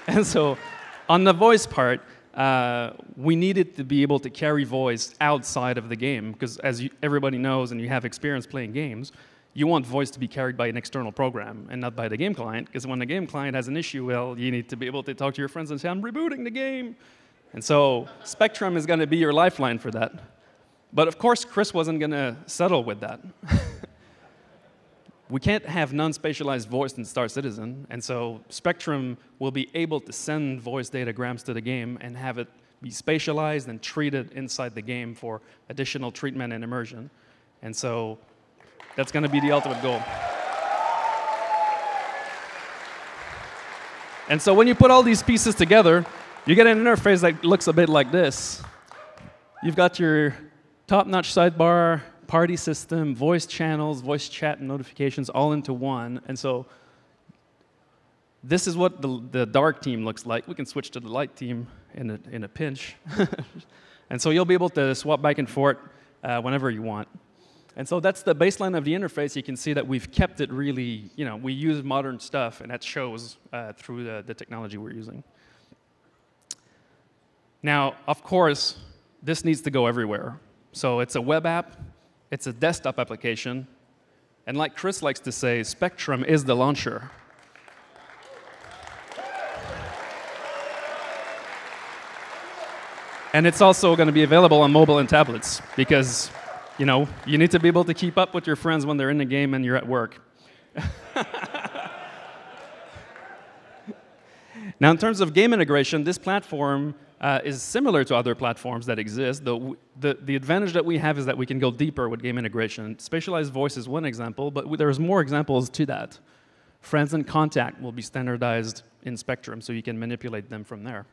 And so on the voice part, we needed to be able to carry voice outside of the game, because as everybody knows and you have experience playing games, you want voice to be carried by an external program and not by the game client, because when the game client has an issue, well, you need to be able to talk to your friends and say, I'm rebooting the game. And so Spectrum is going to be your lifeline for that. But of course, Chris wasn't going to settle with that. We can't have non-spatialized voice in Star Citizen, and so Spectrum will be able to send voice datagrams to the game and have it be spatialized and treated inside the game for additional treatment and immersion. And so that's going to be the ultimate goal. And so when you put all these pieces together, you get an interface that looks a bit like this. You've got your top-notch sidebar, party system, voice channels, voice chat, and notifications all into one. And so this is what the dark team looks like. We can switch to the light team in a pinch. And so you'll be able to swap back and forth whenever you want. And so that's the baseline of the interface. You can see that we've kept it really, we use modern stuff, and that shows through the technology we're using. Now, of course, this needs to go everywhere. So it's a web app, it's a desktop application, and like Chris likes to say, Spectrum is the launcher. And it's also going to be available on mobile and tablets, because you need to be able to keep up with your friends when they're in the game and you're at work. Now, in terms of game integration, this platform is similar to other platforms that exist. The advantage that we have is that we can go deeper with game integration. Spatialized voice is one example, but there's more examples to that. Friends and contact will be standardized in Spectrum, so you can manipulate them from there.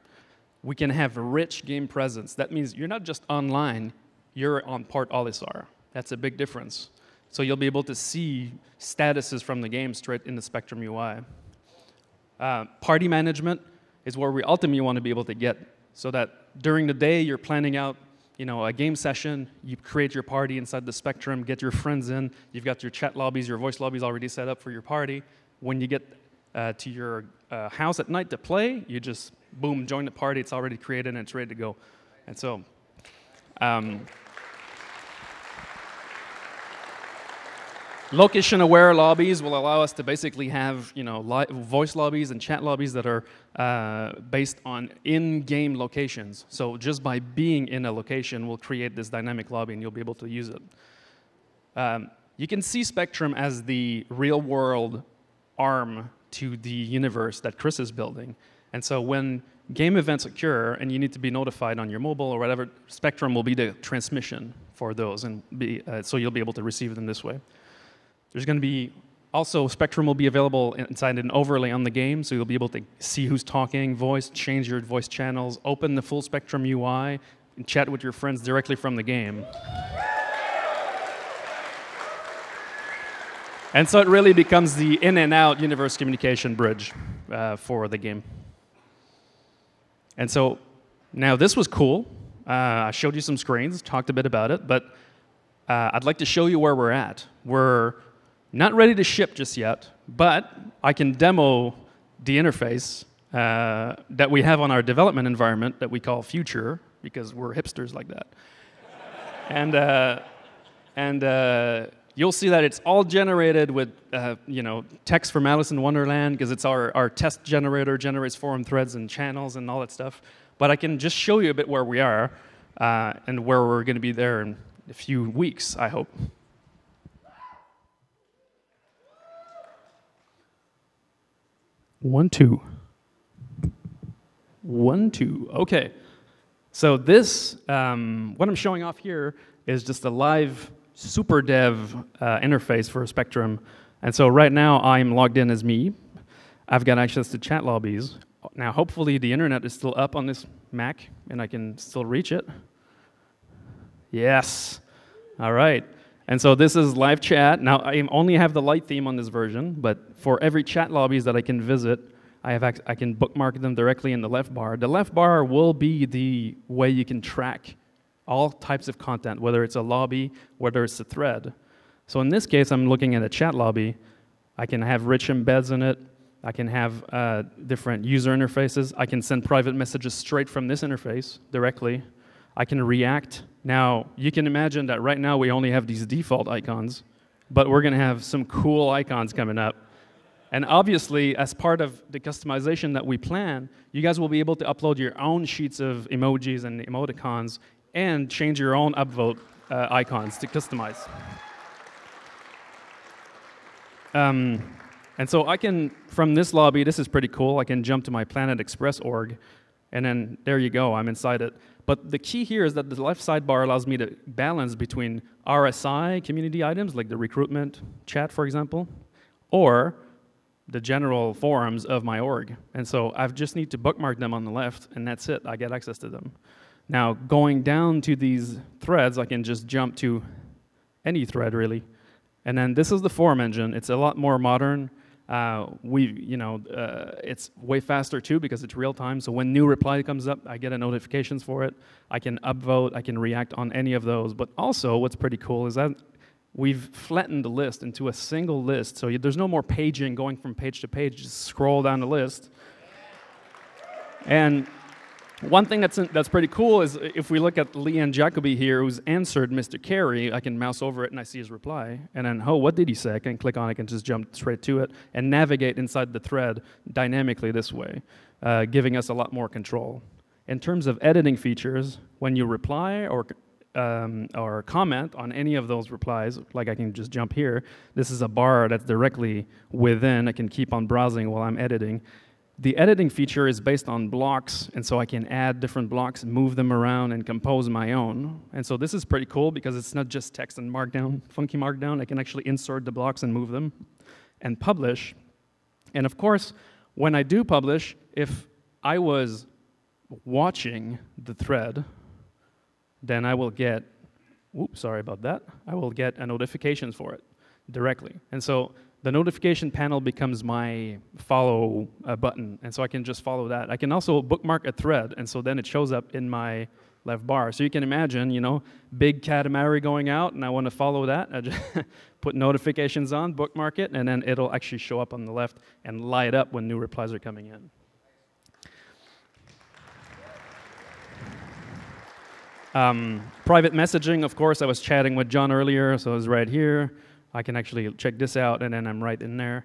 We can have rich game presence. That means you're not just online, you're on part Olisar. That's a big difference. So you'll be able to see statuses from the game straight in the Spectrum UI. Party management is where we ultimately want to be able to get, so that during the day you're planning out a game session, you create your party inside the Spectrum, get your friends in, you've got your chat lobbies, your voice lobbies already set up for your party. When you get to your house at night to play, you just, boom, join the party, it's already created and it's ready to go. And so, location-aware lobbies will allow us to basically have voice lobbies and chat lobbies that are based on in-game locations. So just by being in a location, we'll create this dynamic lobby and you'll be able to use it. You can see Spectrum as the real-world arm to the universe that Chris is building. And so when game events occur and you need to be notified on your mobile or whatever, Spectrum will be the transmission for those, and so you'll be able to receive them this way. There's going to be also, Spectrum will be available inside an overlay on the game, so you'll be able to see who's talking, voice, change your voice channels, open the full Spectrum UI, and chat with your friends directly from the game. And so it really becomes the in and out universe communication bridge for the game. And so now this was cool. I showed you some screens, talked a bit about it, but I'd like to show you where we're at. We're not ready to ship just yet, but I can demo the interface that we have on our development environment that we call Future, because we're hipsters like that. And you'll see that it's all generated with text from Alice in Wonderland, because it's our test generator, generates forum threads and channels and all that stuff. But I can just show you a bit where we are and where we're going to be there in a few weeks, I hope. One, two. Okay. So this, what I'm showing off here is just a live super dev interface for Spectrum. And so right now I'm logged in as me. I've got access to chat lobbies. Now hopefully the internet is still up on this Mac and I can still reach it. Yes. All right. And so this is live chat. Now I only have the light theme on this version, but for every chat lobbies that I can visit, I can bookmark them directly in the left bar. The left bar will be the way you can track all types of content, whether it's a lobby, whether it's a thread. So in this case, I'm looking at a chat lobby. I can have rich embeds in it. I can have different user interfaces. I can send private messages straight from this interface directly. I can react. Now, you can imagine that right now we only have these default icons, but we're going to have some cool icons coming up. And obviously, as part of the customization that we plan, you guys will be able to upload your own sheets of emojis and emoticons and change your own upvote icons to customize. And so I can, from this lobby, this is pretty cool, I can jump to my Planet Express org, and then there you go, I'm inside it. But the key here is that the left sidebar allows me to balance between RSI community items, like the recruitment chat, for example, or the general forums of my org. And so I just need to bookmark them on the left, and that's it, I get access to them. Now, going down to these threads, I can just jump to any thread, really. And then this is the forum engine. It's a lot more modern. It's way faster, too, because it's real time. So when new reply comes up, I get a notifications for it. I can upvote. I can react on any of those. But also, what's pretty cool is that we've flattened the list into a single list. So there's no more paging, going from page to page. Just scroll down the list. And one thing that's pretty cool is if we look at Leanne Jacoby here, who's answered Mr. Carey, I can mouse over it and I see his reply. And then, oh, what did he say? I can click on it, I can just jump straight to it and navigate inside the thread dynamically this way, giving us a lot more control. In terms of editing features, when you reply or comment on any of those replies, like I can just jump here, this is a bar that's directly within. I can keep on browsing while I'm editing. The editing feature is based on blocks, and so I can add different blocks, move them around, and compose my own. And so this is pretty cool because it's not just text and markdown, funky markdown. I can actually insert the blocks and move them and publish. And of course, when I do publish, if I was watching the thread, then I will get, oops, sorry about that, I will get a notifications for it directly. And so the notification panel becomes my follow button, and so I can just follow that. I can also bookmark a thread, and so then it shows up in my left bar. So you can imagine, big Katamari going out, and I want to follow that. I just put notifications on, bookmark it, and then it'll actually show up on the left and light up when new replies are coming in. Private messaging, of course, I was chatting with John earlier, so I was right here. I can actually check this out, and then I'm right in there.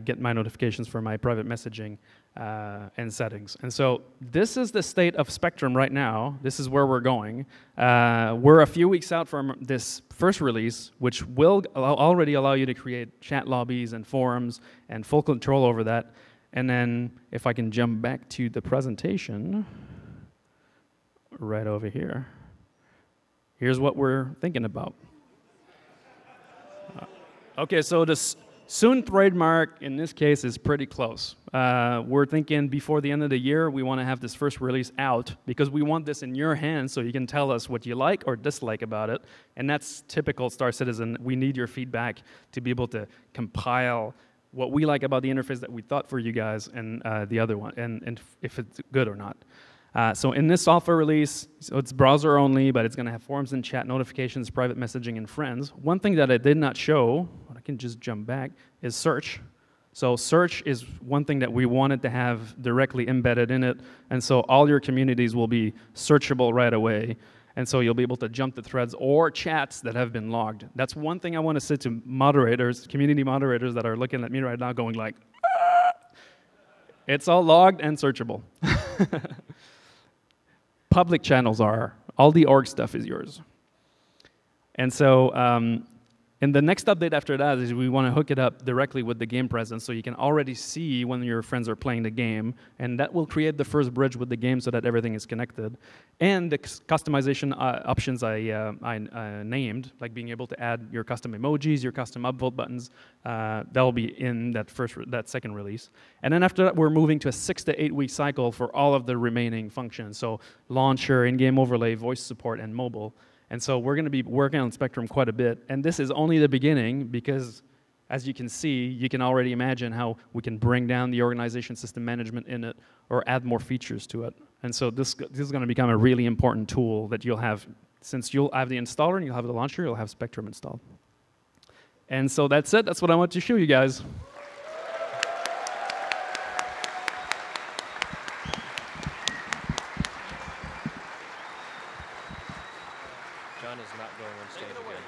get my notifications for my private messaging and settings. And so this is the state of Spectrum right now. This is where we're going. We're a few weeks out from this first release, which will already allow you to create chat lobbies and forums and full control over that. And then if I can jump back to the presentation, right over here, here's what we're thinking about. Okay, so this soon trademark in this case is pretty close. We're thinking before the end of the year, we want to have this first release out because we want this in your hands so you can tell us what you like or dislike about it. And that's typical Star Citizen. We need your feedback to be able to compile what we like about the interface that we thought for you guys and the other one, and if it's good or not. So in this software release, so it's browser only, but it's going to have forums and chat notifications, private messaging, and friends. One thing that I did not show, I can just jump back, is search. So search is one thing that we wanted to have directly embedded in it, and so all your communities will be searchable right away. And so you'll be able to jump to threads or chats that have been logged. That's one thing I want to say to moderators, community moderators that are looking at me right now going like, ah! It's all logged and searchable. Public channels are. All the org stuff is yours. And so in the next update after that is we want to hook it up directly with the game presence so you can already see when your friends are playing the game. And that will create the first bridge with the game so that everything is connected. And the customization options I named, like being able to add your custom emojis, your custom upvote buttons, that'll be in that second release. And then after that, we're moving to a 6 to 8 week cycle for all of the remaining functions. So launcher, in-game overlay, voice support, and mobile. And so we're going to be working on Spectrum quite a bit. And this is only the beginning because, as you can see, you can already imagine how we can bring down the organization system management in it or add more features to it. And so this is going to become a really important tool that you'll have. Since you'll have the installer and you'll have the launcher, you'll have Spectrum installed. And so that's it. That's what I want to show you guys. John is not going on stage again.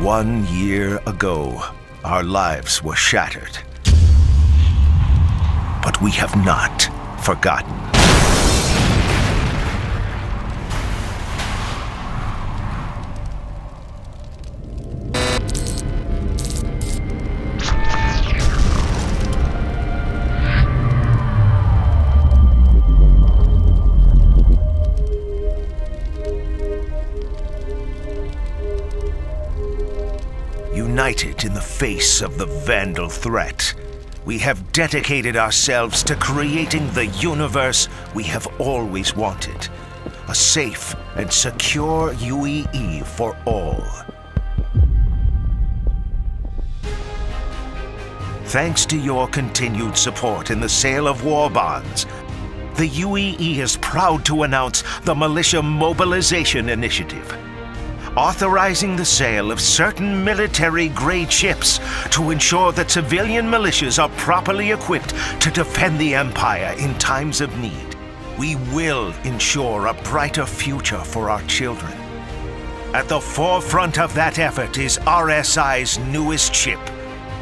One year ago, our lives were shattered. But we have not forgotten. United in the face of the Vandal threat, we have dedicated ourselves to creating the universe we have always wanted. A safe and secure UEE for all. Thanks to your continued support in the sale of war bonds, the UEE is proud to announce the Militia Mobilization Initiative, authorizing the sale of certain military-grade ships to ensure that civilian militias are properly equipped to defend the Empire in times of need. We will ensure a brighter future for our children. At the forefront of that effort is RSI's newest ship,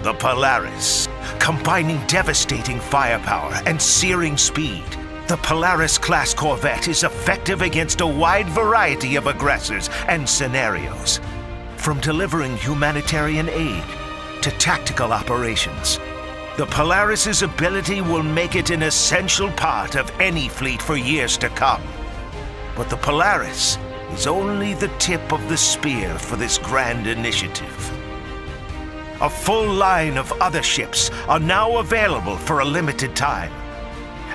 the Polaris. Combining devastating firepower and searing speed, the Polaris-class corvette is effective against a wide variety of aggressors and scenarios. From delivering humanitarian aid to tactical operations, the Polaris's ability will make it an essential part of any fleet for years to come. But the Polaris is only the tip of the spear for this grand initiative. A full line of other ships are now available for a limited time.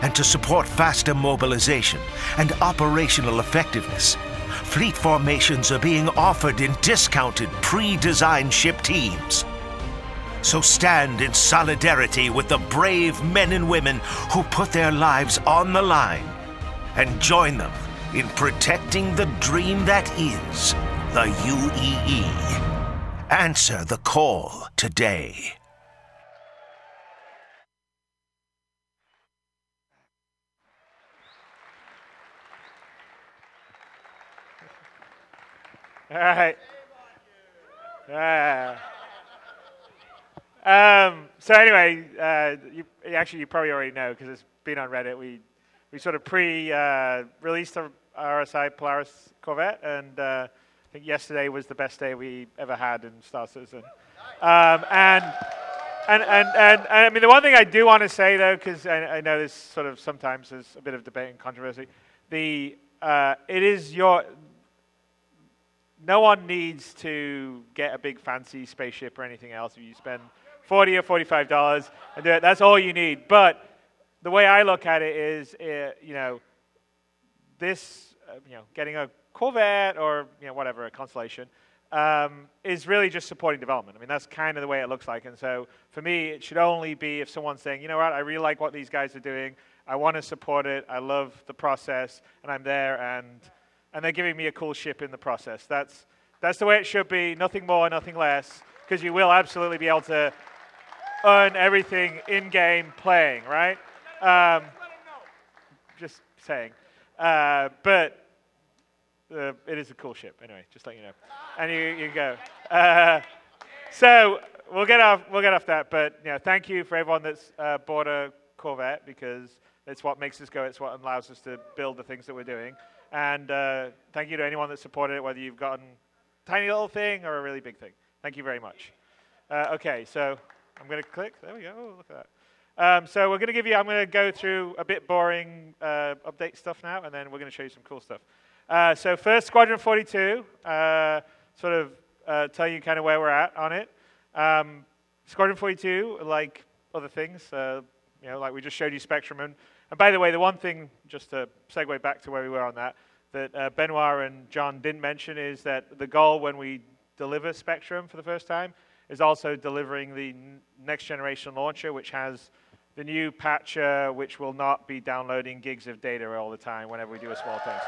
And to support faster mobilization and operational effectiveness, fleet formations are being offered in discounted, pre-designed ship teams. So stand in solidarity with the brave men and women who put their lives on the line and join them in protecting the dream that is the UEE. Answer the call today. All right. So anyway, you probably already know because it's been on Reddit. We sort of released our RSI Polaris Corvette, and I think yesterday was the best day we ever had in Star Citizen. And I mean, the one thing I do want to say though, because I know this sort of sometimes there's a bit of debate and controversy, no one needs to get a big fancy spaceship or anything else. If you spend $40 or $45 and do it, that's all you need. But the way I look at it is, getting a Corvette or whatever, a Constellation, is really just supporting development. I mean, that's kind of the way it looks like. And so for me, it should only be if someone's saying, you know what, I really like what these guys are doing. I want to support it. I love the process, and I'm there, and they're giving me a cool ship in the process. That's the way it should be, nothing more, nothing less, because you will absolutely be able to earn everything in-game playing, right? Just saying. But it is a cool ship, anyway, just let you know. And you go. So we'll get off that, but thank you for everyone that's bought a Corvette, because it's what makes us go, it's what allows us to build the things that we're doing. And thank you to anyone that supported it, whether you've gotten a tiny little thing or a really big thing. Thank you very much. Okay, so I'm going to click. There we go. Oh, look at that. So we're going to I'm going to go through a bit boring update stuff now, and then we're going to show you some cool stuff. So first, Squadron 42, sort of tell you kind of where we're at on it. Squadron 42, like other things, like we just showed you Spectrum. And by the way, the one thing, just to segue back to where we were on that Benoit and John didn't mention is that the goal when we deliver Spectrum for the first time is also delivering the next generation launcher, which has the new patcher, which will not be downloading gigs of data all the time whenever we do a small test.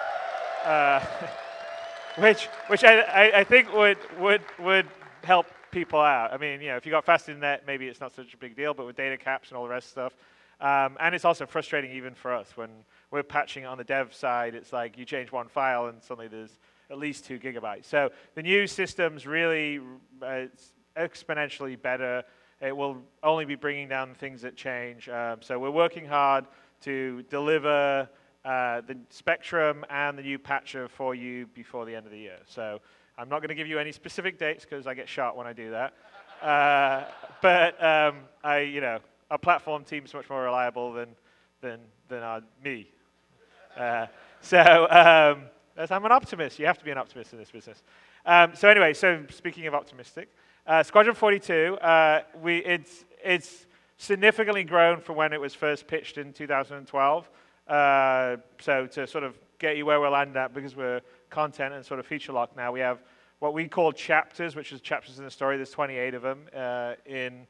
Which I think would help people out. I mean, if you got fast internet, maybe it's not such a big deal, but with data caps and all the rest of stuff, and it's also frustrating even for us when we're patching on the dev side. It's like you change one file and suddenly there's at least 2 gigabytes. So the new system's really it's exponentially better. It will only be bringing down things that change. So we're working hard to deliver the Spectrum and the new patcher for you before the end of the year. So I'm not going to give you any specific dates because I get shot when I do that. But our platform team's much more reliable than me. I'm an optimist. You have to be an optimist in this business. So anyway, speaking of optimistic, Squadron 42, it's significantly grown from when it was first pitched in 2012. So to sort of get you where we're landing at, because we're content and sort of feature locked now, we have what we call chapters, which is chapters in the story. There's 28 of them in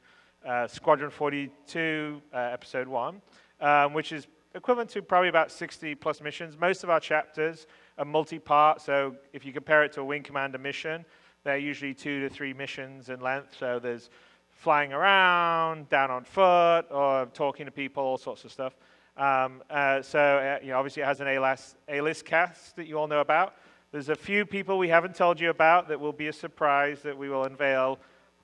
Squadron 42, Episode 1, which is equivalent to probably about 60 plus missions. Most of our chapters are multi-part, so if you compare it to a Wing Commander mission, they're usually 2 to 3 missions in length. So there's flying around, down on foot, or talking to people, all sorts of stuff. Obviously it has an A-list cast that you all know about. There's a few people we haven't told you about that will be a surprise that we will unveil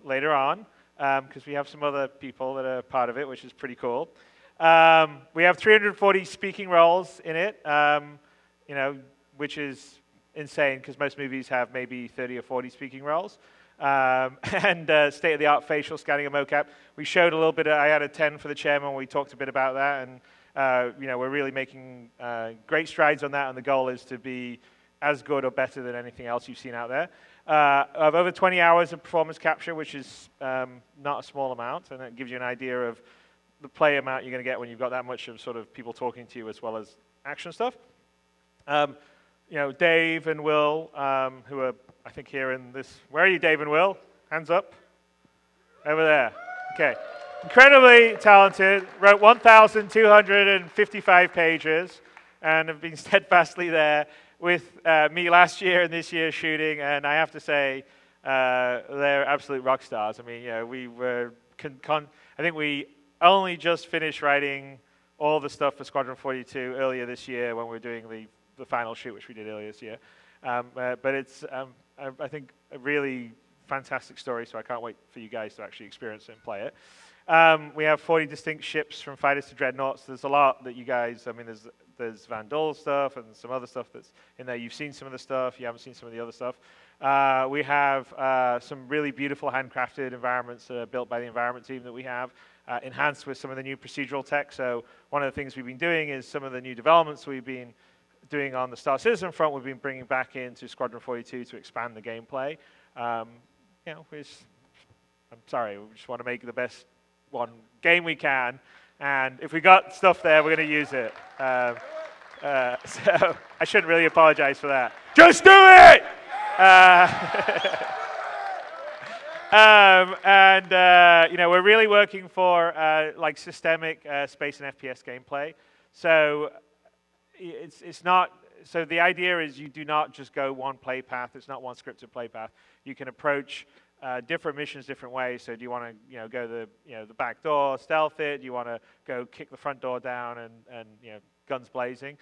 later on, because we have some other people that are part of it, which is pretty cool. We have 340 speaking roles in it, which is insane because most movies have maybe 30 or 40 speaking roles. And state-of-the-art facial scanning and mocap. We showed a little bit. I had a 10 for the chairman. We talked a bit about that, and we're really making great strides on that. And the goal is to be as good or better than anything else you've seen out there. Of over 20 hours of performance capture, which is not a small amount, and it gives you an idea of the play amount you're going to get when you've got that much of sort of people talking to you as well as action stuff. Dave and Will, who are, I think, here in this. Where are you, Dave and Will? Hands up. Over there. Okay. Incredibly talented, wrote 1,255 pages, and have been steadfastly there with me last year and this year shooting, and I have to say, they're absolute rock stars. I mean, you know, we were, I think we only just finished writing all the stuff for Squadron 42 earlier this year when we were doing the final shoot, which we did earlier this year. But it's, I think, a really fantastic story, so I can't wait for you guys to actually experience it and play it. We have 40 distinct ships from fighters to dreadnoughts. There's a lot that you guys, I mean, there's Van Dole stuff and some other stuff that's in there. You've seen some of the stuff. You haven't seen some of the other stuff. We have some really beautiful handcrafted environments built by the environment team that we have, enhanced with some of the new procedural tech. So one of the things we've been doing is some of the new developments we've been doing on the Star Citizen front, we've been bringing back into Squadron 42 to expand the gameplay. You know, I'm sorry, we just want to make the best one game we can, and if we got stuff there, we're going to use it. So I shouldn't really apologize for that. Just do it! You know, we're really working for like systemic space and FPS gameplay. So it's not. So the idea is you do not just go one play path. It's not one scripted play path. You can approach different missions different ways. So do you want to, you know, go the back door, stealth it? Do you want to go kick the front door down and you know, guns blazing?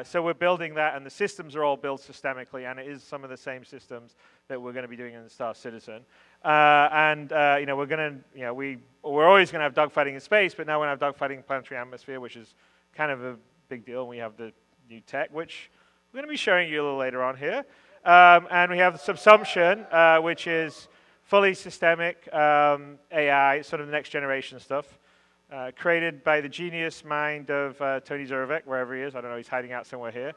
So we're building that, and the systems are all built systemically, and it is some of the same systems that we're going to be doing in the Star Citizen. You know, we're going to, you know, we're always going to have dogfighting in space, but now we're going to have dogfighting in planetary atmosphere, which is kind of a big deal. And we have the new tech, which we're going to be showing you a little later on here. And we have the Subsumption, which is fully systemic AI, sort of next generation stuff. Created by the genius mind of Tony Zurvek, wherever he is. I don't know, he's hiding out somewhere here.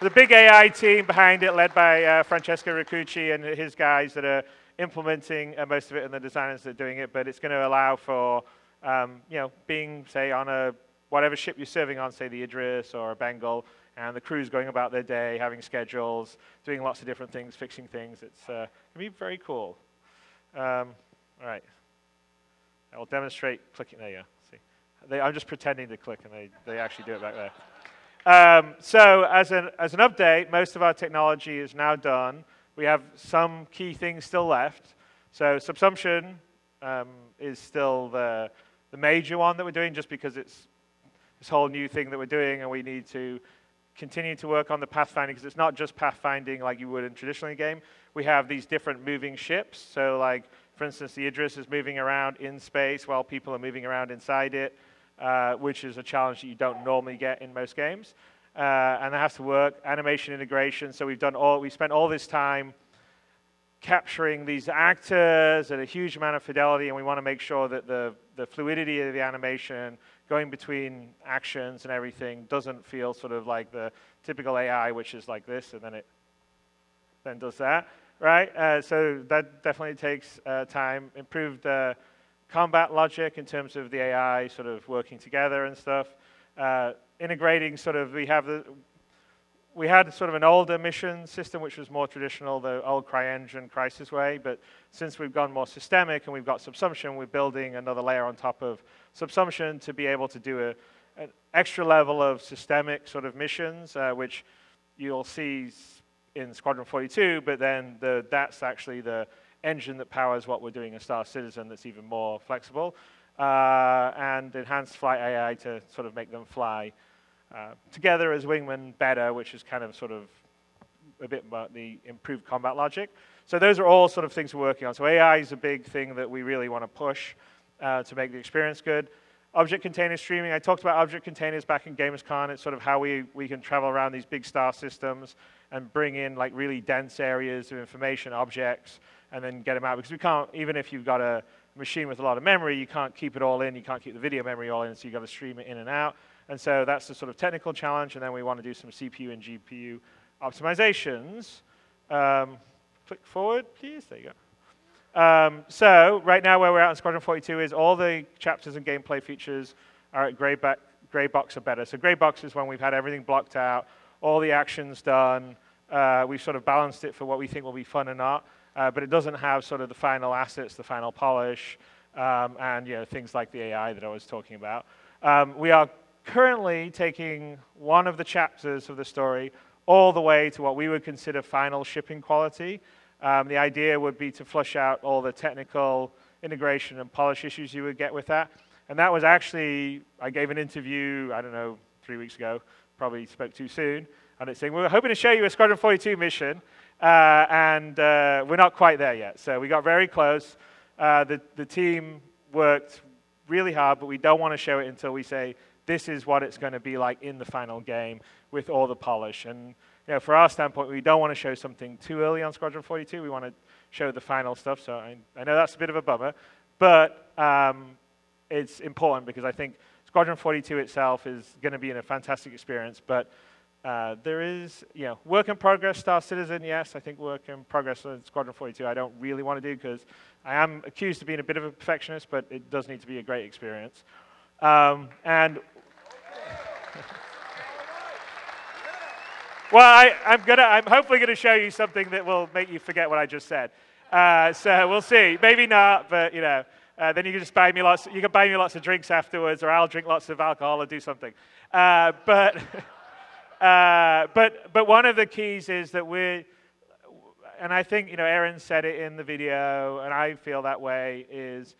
The big AI team behind it, led by Francesco Riccucci and his guys that are implementing most of it, and the designers that are doing it. But it's going to allow for, you know, being, say, on whatever ship you're serving on, say the Idris or a Bengal, and the crew's going about their day, having schedules, doing lots of different things, fixing things. It's going to be very cool. All right. I'll demonstrate clicking. There you go. See, I'm just pretending to click, and they actually do it back there. So as an update, most of our technology is now done. We have some key things still left. So Subsumption is still the major one that we're doing, just because it's this whole new thing that we're doing, and we need to continue to work on the pathfinding, because it's not just pathfinding like you would in traditionally game. We have these different moving ships. So like, for instance, the Idris is moving around in space while people are moving around inside it, which is a challenge that you don't normally get in most games. And that has to work. Animation integration. So we spent all this time capturing these actors at a huge amount of fidelity, and we want to make sure that the fluidity of the animation going between actions and everything doesn't feel sort of like the typical AI, which is like this, and then it then does that. Right, so that definitely takes time. Improved combat logic in terms of the AI sort of working together and stuff. Integrating sort of, we had sort of an older mission system which was more traditional, the old CryEngine Crisis way, but since we've gone more systemic and we've got Subsumption, we're building another layer on top of Subsumption to be able to do an extra level of systemic sort of missions, which you'll see in Squadron 42, but then that's actually the engine that powers what we're doing in Star Citizen that's even more flexible, and enhanced flight AI to sort of make them fly together as wingmen better, which is kind of sort of a bit about the improved combat logic. So those are all sort of things we're working on. So AI is a big thing that we really want to push to make the experience good. Object container streaming, I talked about object containers back in GamersCon. It's sort of how we can travel around these big star systems and bring in like really dense areas of information, objects, and then get them out. Because we can't, even if you've got a machine with a lot of memory, you can't keep it all in. You can't keep the video memory all in, so you've got to stream it in and out. And so that's the sort of technical challenge. And then we want to do some CPU and GPU optimizations. Click forward, please. There you go. So right now where we're at in Squadron 42 is all the chapters and gameplay features are at gray box or better. So gray box is when we've had everything blocked out, all the actions done. We've sort of balanced it for what we think will be fun or not. but it doesn't have sort of the final assets, the final polish, and things like the AI that I was talking about. We are currently taking one of the chapters of the story all the way to what we would consider final shipping quality. The idea would be to flush out all the technical integration and polish issues you would get with that. And that was actually, I gave an interview, I don't know, 3 weeks ago, probably spoke too soon, and it's saying, we were hoping to show you a Squadron 42 mission, and we're not quite there yet. So we got very close. The team worked really hard, but we don't want to show it until we say, this is what it's going to be like in the final game with all the polish. And for our standpoint, we don't want to show something too early on Squadron 42. We want to show the final stuff. So I know that's a bit of a bummer, but it's important because I think Squadron 42 itself is going to be a fantastic experience. But there is, work in progress, Star Citizen, yes. I think work in progress on Squadron 42 I don't really want to do because I am accused of being a bit of a perfectionist, but it does need to be a great experience. And well, I'm hopefully going to show you something that will make you forget what I just said. So we'll see. Maybe not, but then you can just buy me lots. You can buy me lots of drinks afterwards, or I'll drink lots of alcohol or do something. But one of the keys is that and I think Aaron said it in the video, and I feel that way. Is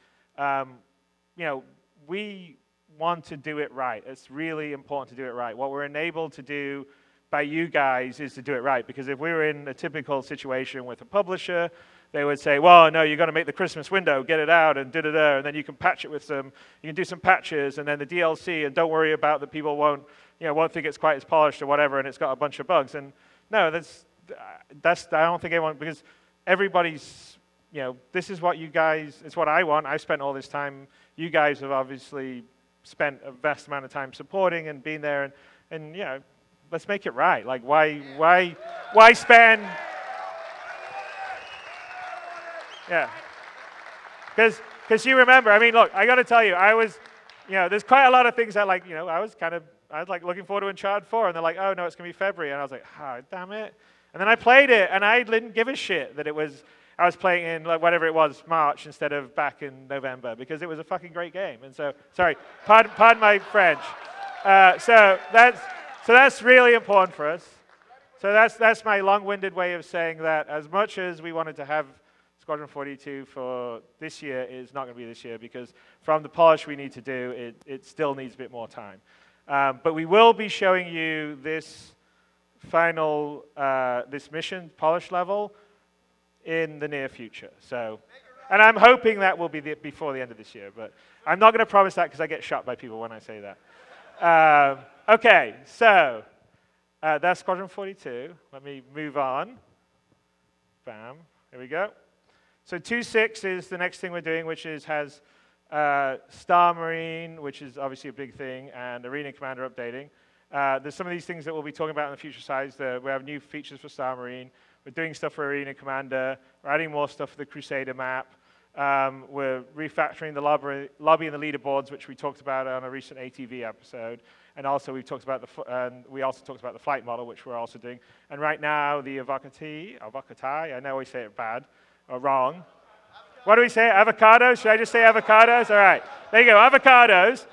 we want to do it right. It's really important to do it right. What we're enabled to do by you guys is to do it right. Because if we were in a typical situation with a publisher, they would say, well, no, you've got to make the Christmas window, get it out, and da-da-da, and then you can patch it with you can do some patches, and then the DLC, and don't worry about that people won't think it's quite as polished or whatever, and it's got a bunch of bugs. And no, that's I don't think anyone, because everybody's, this is what you guys, it's what I want. I've spent all this time. You guys have obviously spent a vast amount of time supporting and being there, and let's make it right. Like, why spend? Yeah, because you remember. I mean, look, I got to tell you, I was, there's quite a lot of things that I was looking forward to Uncharted 4, and they're like, oh no, it's gonna be February, and I was like, oh damn it. And then I played it, and I didn't give a shit that I was playing in whatever it was, March instead of back in November, because it was a fucking great game. And so, sorry, pardon my French. So that's really important for us. So that's my long-winded way of saying that as much as we wanted to have Squadron 42 for this year, is not going to be this year, because from the polish we need to do, it still needs a bit more time. But we will be showing you this final, this mission polish level in the near future. So, and I'm hoping that will be before the end of this year, but I'm not going to promise that because I get shot by people when I say that. Okay, so that's Squadron 42. Let me move on. Bam, here we go. So 2.6 is the next thing we're doing, which has Star Marine, which is obviously a big thing, and Arena Commander updating. There's some of these things that we'll be talking about in the future sides. We have new features for Star Marine. We're doing stuff for Arena Commander. We're adding more stuff for the Crusader map. We're refactoring the lobby and the leaderboards, which we talked about on a recent ATV episode. And also we also talked about the flight model, which we're also doing. And right now, the Avocatai, I know we say it bad or wrong. What do we say? Avocados? Should I just say avocados? All right, there you go. Avocados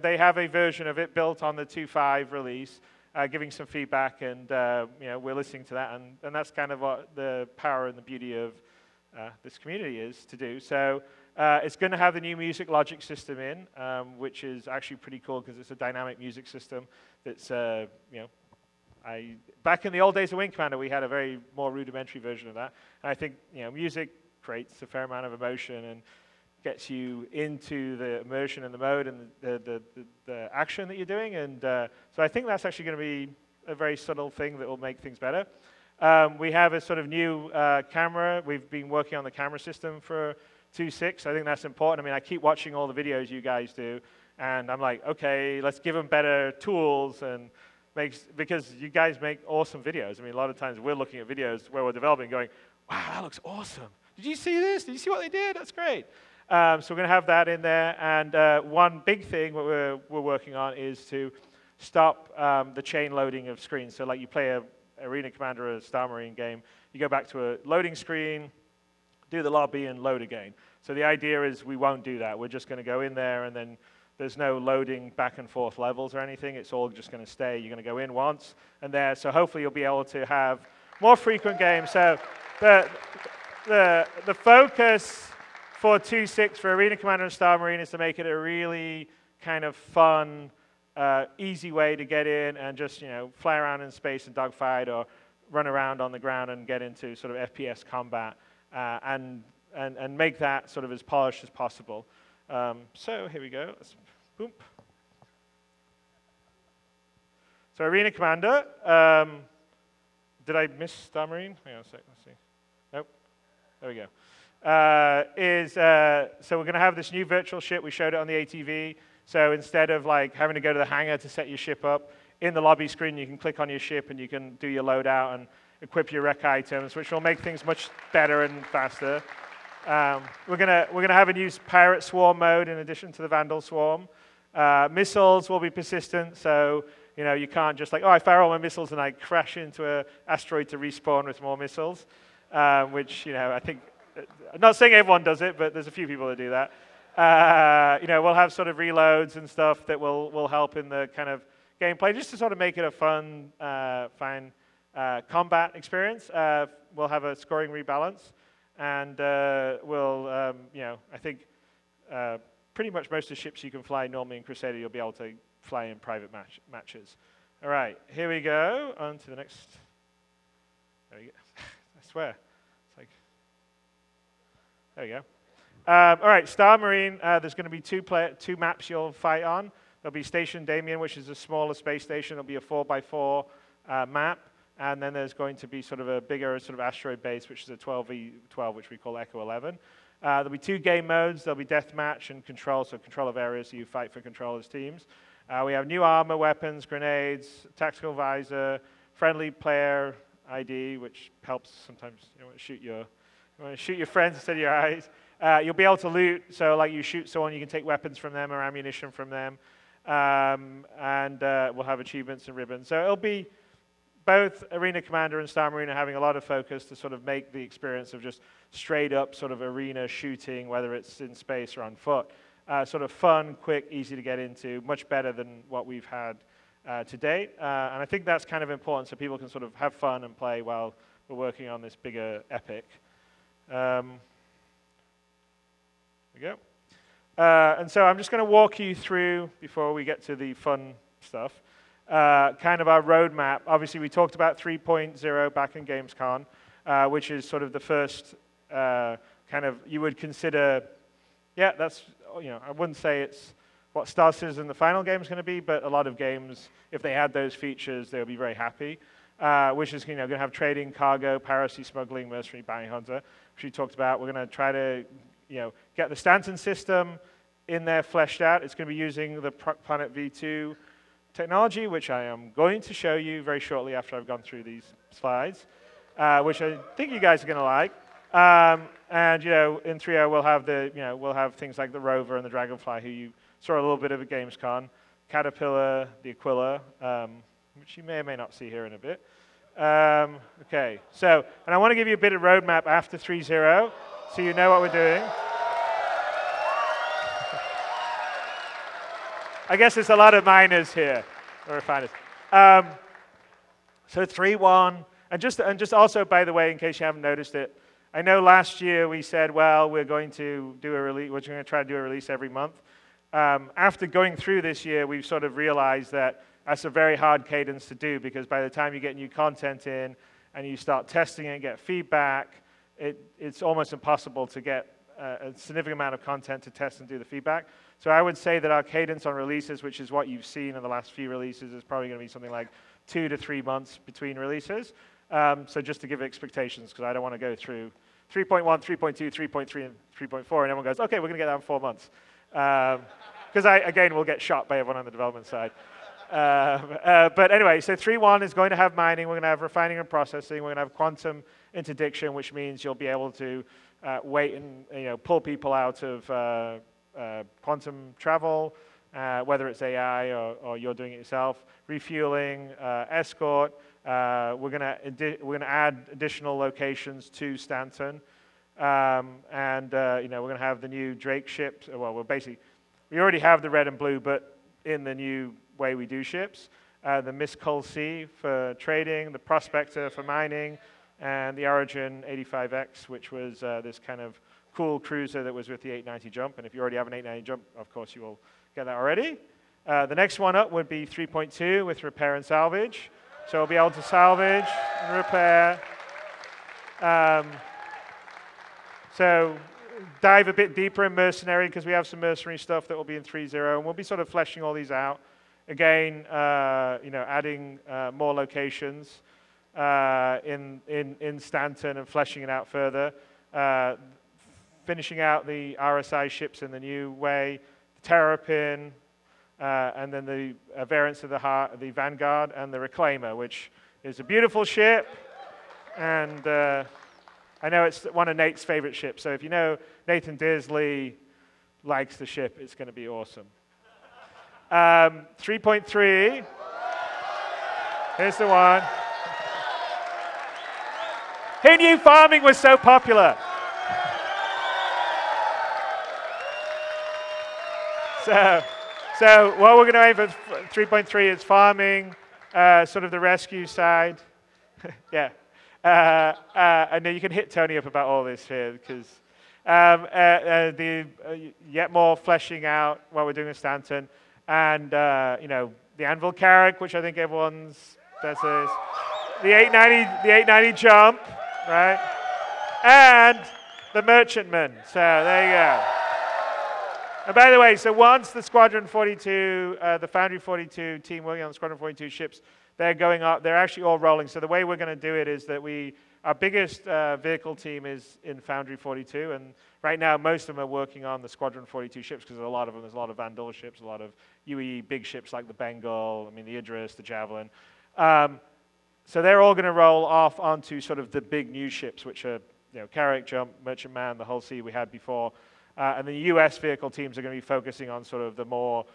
they have a version of it built on the 2.5 release. Giving some feedback, and we're listening to that, and that's kind of what the power and the beauty of this community is to do. So it's going to have the new music logic system in, which is actually pretty cool because it's a dynamic music system. That's back in the old days of Wing Commander, we had a very more rudimentary version of that, and I think music creates a fair amount of emotion and gets you into the immersion and the mode and the action that you're doing. And so I think that's actually going to be a very subtle thing that will make things better. We have a sort of new camera. We've been working on the camera system for 2.6. I think that's important. I mean, I keep watching all the videos you guys do, and I'm like, okay, let's give them better tools, and because you guys make awesome videos. I mean, a lot of times we're looking at videos where we're developing going, wow, that looks awesome. Did you see this? Did you see what they did? That's great. So we're going to have that in there, and one big thing we're working on is to stop the chain loading of screens. So like you play a Arena Commander or a Star Marine game, you go back to a loading screen, do the lobby, and load again. So the idea is we won't do that. We're just going to go in there, and then there's no loading back and forth levels or anything. It's all just going to stay. You're going to go in once and there. So hopefully you'll be able to have more frequent games. So the focus for 2.6 for Arena Commander and Star Marine is to make it a really kind of fun, easy way to get in and just fly around in space and dogfight, or run around on the ground and get into sort of FPS combat, and make that sort of as polished as possible. So here we go. Boom. So Arena Commander. Did I miss Star Marine? Hang on a sec. Let's see. Nope. There we go. So we're going to have this new virtual ship. We showed it on the ATV. So instead of like having to go to the hangar to set your ship up, in the lobby screen you can click on your ship and you can do your loadout and equip your rec items, which will make things much better and faster. We're gonna have a new pirate swarm mode in addition to the Vandal swarm. Missiles will be persistent, so you can't just like, oh, I fire all my missiles and I crash into an asteroid to respawn with more missiles, which I think, I'm not saying everyone does it, but there's a few people that do that. We'll have sort of reloads and stuff that will help in the kind of gameplay, just to sort of make it a fun, fine combat experience. We'll have a scoring rebalance, and I think pretty much most of the ships you can fly normally in Crusader, you'll be able to fly in private matches. All right, here we go. On to the next. There we go. I swear. It's like, there we go. All right, Star Marine. There's going to be two maps you'll fight on. There'll be Station Damien, which is a smaller space station. It'll be a 4x4 map. And then there's going to be sort of a bigger sort of asteroid base, which is a 12v12, which we call Echo 11. There'll be two game modes. There'll be deathmatch and control, so control of areas, so you fight for control as teams. We have new armor, weapons, grenades, tactical visor, friendly player ID, which helps sometimes you want to shoot your friends instead of your eyes. You'll be able to loot, so like you shoot someone, you can take weapons from them or ammunition from them. And we'll have achievements and ribbons. So it'll be both Arena Commander and Star Marine are having a lot of focus to sort of make the experience of just straight up sort of arena shooting, whether it's in space or on foot, sort of fun, quick, easy to get into, much better than what we've had to date. And I think that's kind of important so people can sort of have fun and play while we're working on this bigger epic. There we go. And so I'm just going to walk you through, before we get to the fun stuff, kind of our roadmap. Obviously, we talked about 3.0 back in Gamescom, which is sort of the first kind of, you would consider, yeah, that's, I wouldn't say it's what Star Citizen, the final game, is going to be, but a lot of games, if they had those features, they'll be very happy, which is, going to have trading, cargo, piracy, smuggling, mercenary, bounty hunter, which we talked about. We're going to try to, get the Stanton system in there fleshed out. It's going to be using the Planet V2 technology, which I am going to show you very shortly after I've gone through these slides, which I think you guys are going to like. And in 3.0 we'll have we'll have things like the Rover and the Dragonfly, who you saw a little bit of at Gamescom, Caterpillar, the Aquila, which you may or may not see here in a bit. Okay, so, and I want to give you a bit of roadmap after 3.0, so you know what we're doing. I guess there's a lot of miners here, or refiners. So 3.1, and just also, by the way, in case you haven't noticed it, I know last year we said, well, we're going to do a release, we're going to try to do a release every month. After going through this year, we've sort of realized that that's a very hard cadence to do, because by the time you get new content in and you start testing it and get feedback, it's almost impossible to get a significant amount of content to test and do the feedback. So I would say that our cadence on releases, which is what you've seen in the last few releases, is probably going to be something like 2 to 3 months between releases. So just to give expectations, because I don't want to go through 3.1, 3.2, 3.3, and 3.4, and everyone goes, okay, we're going to get that in 4 months. Because again, we'll get shot by everyone on the development side. But anyway, so 3.1 is going to have mining. We're going to have refining and processing. We're going to have quantum interdiction, which means you'll be able to wait and pull people out of quantum travel, whether it's AI or you're doing it yourself. Refueling, escort, We're gonna add additional locations to Stanton, and we're gonna have the new Drake ships. Well, we already have the red and blue, but in the new way we do ships. The Miss Cull Sea for trading, the Prospector for mining, and the Origin 85X, which was this kind of cool cruiser that was with the 890 jump. And if you already have an 890 jump, of course you will get that already. The next one up would be 3.2 with repair and salvage. So we'll be able to salvage and repair. So dive a bit deeper in Mercenary, because we have some Mercenary stuff that will be in 3.0, and we'll be sort of fleshing all these out. Again, adding more locations in Stanton and fleshing it out further. Finishing out the RSI ships in the new way, the Terrapin, and then the variants of the Vanguard and the Reclaimer, which is a beautiful ship. And I know it's one of Nate's favorite ships, so if you know Nathan Disley likes the ship, it's going to be awesome. 3.3. Here's the one. Who knew farming was so popular? So what we're going to aim for 3.3 is farming, sort of the rescue side. Yeah. I know you can hit Tony up about all this here, because yet more fleshing out what we're doing in Stanton, and the Anvil Carrack, which I think everyone's the 890 jump, right? And the Merchantman. So there you go. And by the way, so once the Squadron 42, the Foundry 42 team working on the Squadron 42 ships, they're going up, they're actually all rolling. So the way we're going to do it is that our biggest vehicle team is in Foundry 42, and right now most of them are working on the Squadron 42 ships, because there's a lot of them. There's a lot of Vandal ships, a lot of UE big ships like the Bengal, the Idris, the Javelin. So they're all going to roll off onto sort of the big new ships, which are Carrack, Jump, Merchantman, the Hull Sea we had before. And the US vehicle teams are going to be focusing on sort of the more,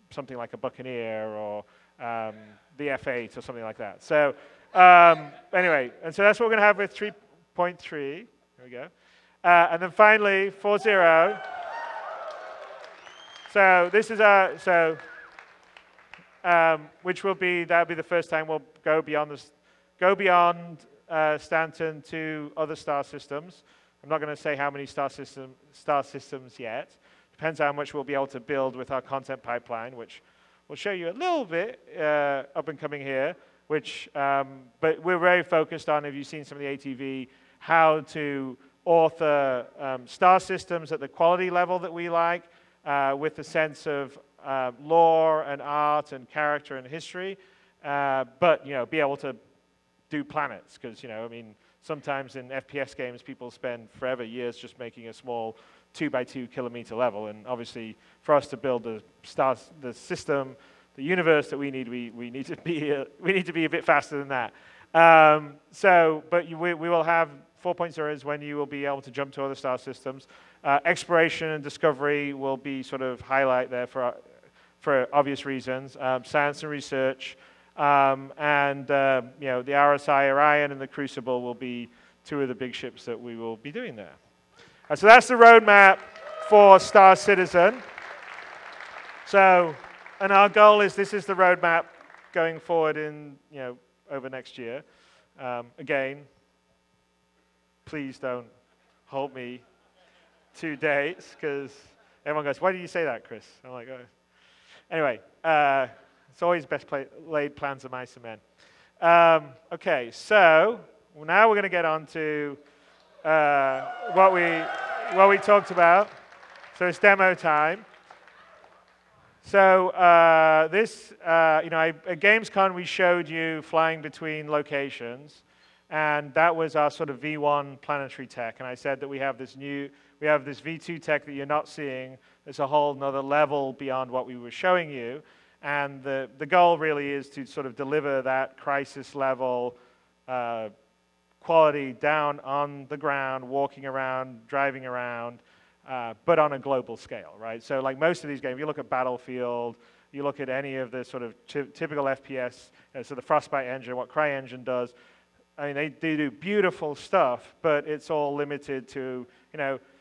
something like a Buccaneer or the F8 or something like that. So anyway, and so that's what we're going to have with 3.3. Here we go. And then finally, 4.0. So this is which will be, that'll be the first time we'll go beyond Stanton to other star systems. I'm not going to say how many star systems yet. Depends how much we'll be able to build with our content pipeline, which we'll show you a little bit up and coming here. But we're very focused on, if you've seen some of the ATV, how to author star systems at the quality level that we like, with a sense of lore and art and character and history, but be able to do planets, because sometimes in FPS games, people spend forever, years just making a small 2x2 kilometer level, and obviously for us to build the system, the universe that we need to be a bit faster than that. But we will have 4.0 is when you will be able to jump to other star systems. Exploration and discovery will be sort of highlight there for obvious reasons. Science and research. The RSI Orion and the Crucible will be two of the big ships that we will be doing there. So that's the roadmap for Star Citizen. And our goal is this is the roadmap going forward over next year. Again, please don't hold me to dates, because everyone goes, "Why do you say that, Chris?" I'm like, oh. Anyway. It's always best laid plans of mice and men. Okay, so now we're going to get on to what we talked about. So it's demo time. So at GamesCon we showed you flying between locations, and that was our sort of V1 planetary tech. And I said that we have this V2 tech that you're not seeing. It's a whole another level beyond what we were showing you. And the goal really is to sort of deliver that crisis level quality down on the ground, walking around, driving around, but on a global scale, right? So like most of these games, if you look at Battlefield, you look at any of the sort of typical FPS, so the Frostbite engine, what CryEngine does, I mean, they do beautiful stuff, but it's all limited to,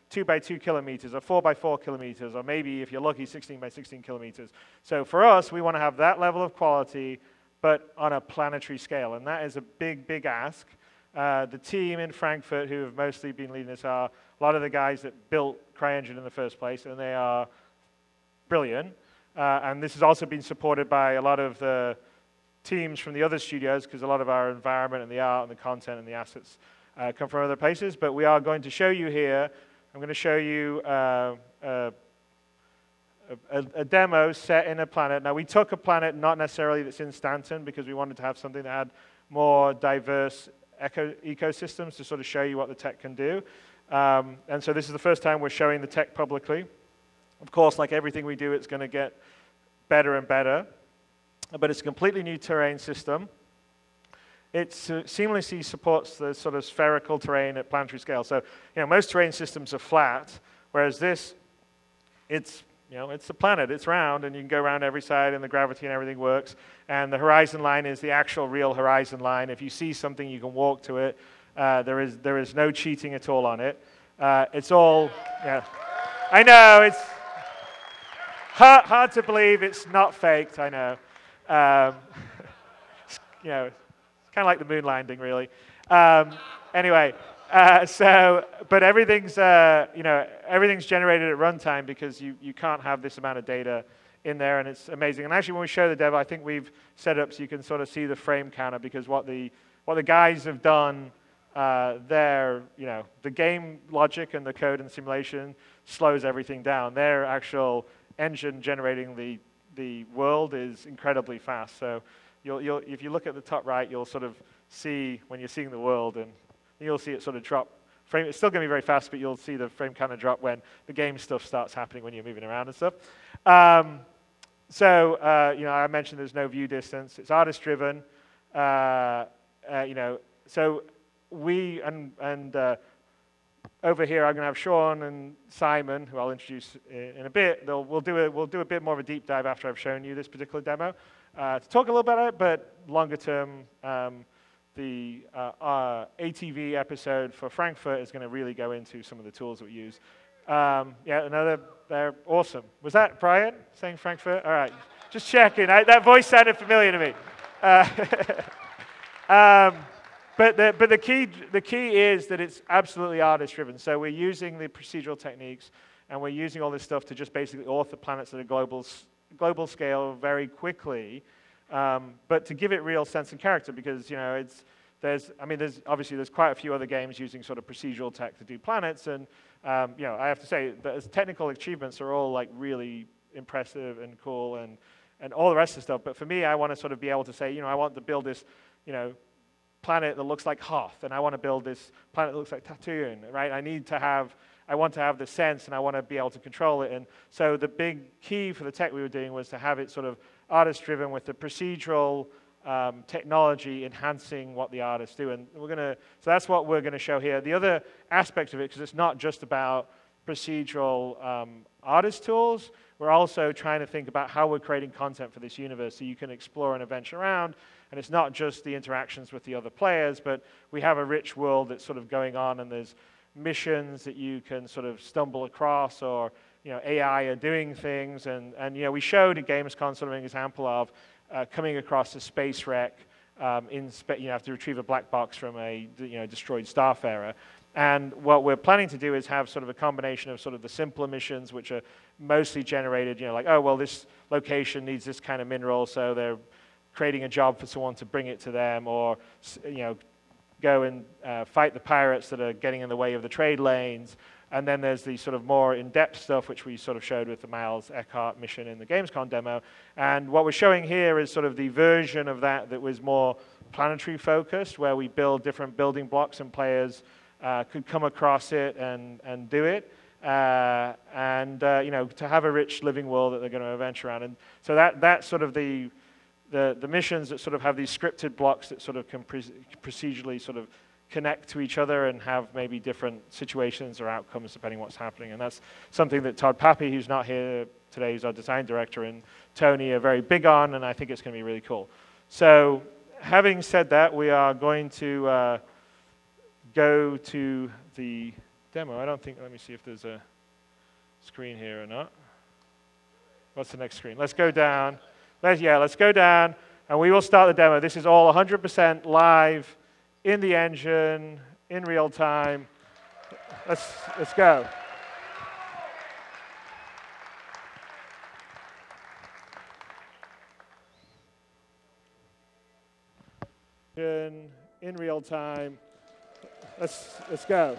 2 by 2 kilometers or 4 by 4 kilometers, or maybe if you're lucky, 16 by 16 kilometers. So for us, we want to have that level of quality, but on a planetary scale, and that is a big, big ask. The team in Frankfurt, who have mostly been leading this, are a lot of the guys that built CryEngine in the first place, and they are brilliant. And this has also been supported by a lot of the teams from the other studios, because a lot of our environment and the art and the content and the assets come from other places. But we are going to show you here, I'm going to show you a demo set in a planet. Now, we took a planet not necessarily that's in Stanton, because we wanted to have something that had more diverse ecosystems to sort of show you what the tech can do. And so this is the first time we're showing the tech publicly. Of course, like everything we do, it's going to get better and better. But it's a completely new terrain system. It seamlessly supports the sort of spherical terrain at planetary scale. So, most terrain systems are flat, whereas this, it's a planet, it's round, and you can go around every side, and the gravity and everything works. And the horizon line is the actual real horizon line. If you see something, you can walk to it. There is no cheating at all on it. It's all, I know, it's hard to believe it's not faked, I know. It's kind of like the moon landing, really. Anyway, but everything's, everything's generated at runtime, because you can't have this amount of data in there, and it's amazing. And actually, when we show the demo, I think we've set up so you can sort of see the frame counter, because what the guys have done there, the game logic and the code and simulation slows everything down. Their actual engine generating the world is incredibly fast. So if you look at the top right, you'll sort of see when you're seeing the world, and you'll see it sort of drop. It's still going to be very fast, but you'll see the frame kind of drop when the game stuff starts happening, when you're moving around and stuff. I mentioned there's no view distance. It's artist-driven. So we over here, I'm going to have Sean and Simon, who I'll introduce in a bit. We'll do a bit more of a deep dive after I've shown you this particular demo to talk a little about it, but longer term, the ATV episode for Frankfurt is going to really go into some of the tools that we use. They're awesome. Was that Brian saying Frankfurt? All right, just checking. That voice sounded familiar to me. But the key is that it's absolutely artist-driven. So we're using the procedural techniques, and we're using all this stuff to just basically author planets at a global scale very quickly, but to give it real sense and character, because there's quite a few other games using sort of procedural tech to do planets, and I have to say the technical achievements are all like really impressive and cool and all the rest of the stuff. But for me, I want to sort of be able to say, I want to build this, planet that looks like Hoth, and I want to build this planet that looks like Tatooine, right? I want to have the sense, and I want to be able to control it. And so the big key for the tech we were doing was to have it sort of artist-driven with the procedural technology enhancing what the artists do. And so that's what we're going to show here. The other aspect of it, because it's not just about procedural artist tools, we're also trying to think about how we're creating content for this universe so you can explore and adventure around. And it's not just the interactions with the other players, but we have a rich world that's sort of going on, and there's missions that you can sort of stumble across, or AI are doing things. And we showed at Gamescom sort of an example of coming across a space wreck you have to retrieve a black box from a destroyed Starfarer. And what we're planning to do is have sort of a combination of sort of the simpler missions, which are mostly generated, like, oh, well, this location needs this kind of mineral, so they're creating a job for someone to bring it to them, or go and fight the pirates that are getting in the way of the trade lanes. And then there's the sort of more in-depth stuff, which we sort of showed with the Miles Eckhart mission in the Gamescom demo. And what we're showing here is sort of the version of that was more planetary focused, where we build different building blocks, and players could come across it and do it. To have a rich living world that they're going to adventure around. And so that's sort of the missions that sort of have these scripted blocks that sort of can procedurally sort of connect to each other and have maybe different situations or outcomes depending on what's happening. And that's something that Todd Pappy, who's not here today, who's our design director, and Tony are very big on, and I think it's going to be really cool. So having said that, we are going to go to the demo. I don't think, let me see if there's a screen here or not. What's the next screen? Let's go down. Let's go down, and we will start the demo. This is all 100% live in the engine, in real time. Let's go. In real time. Let's go.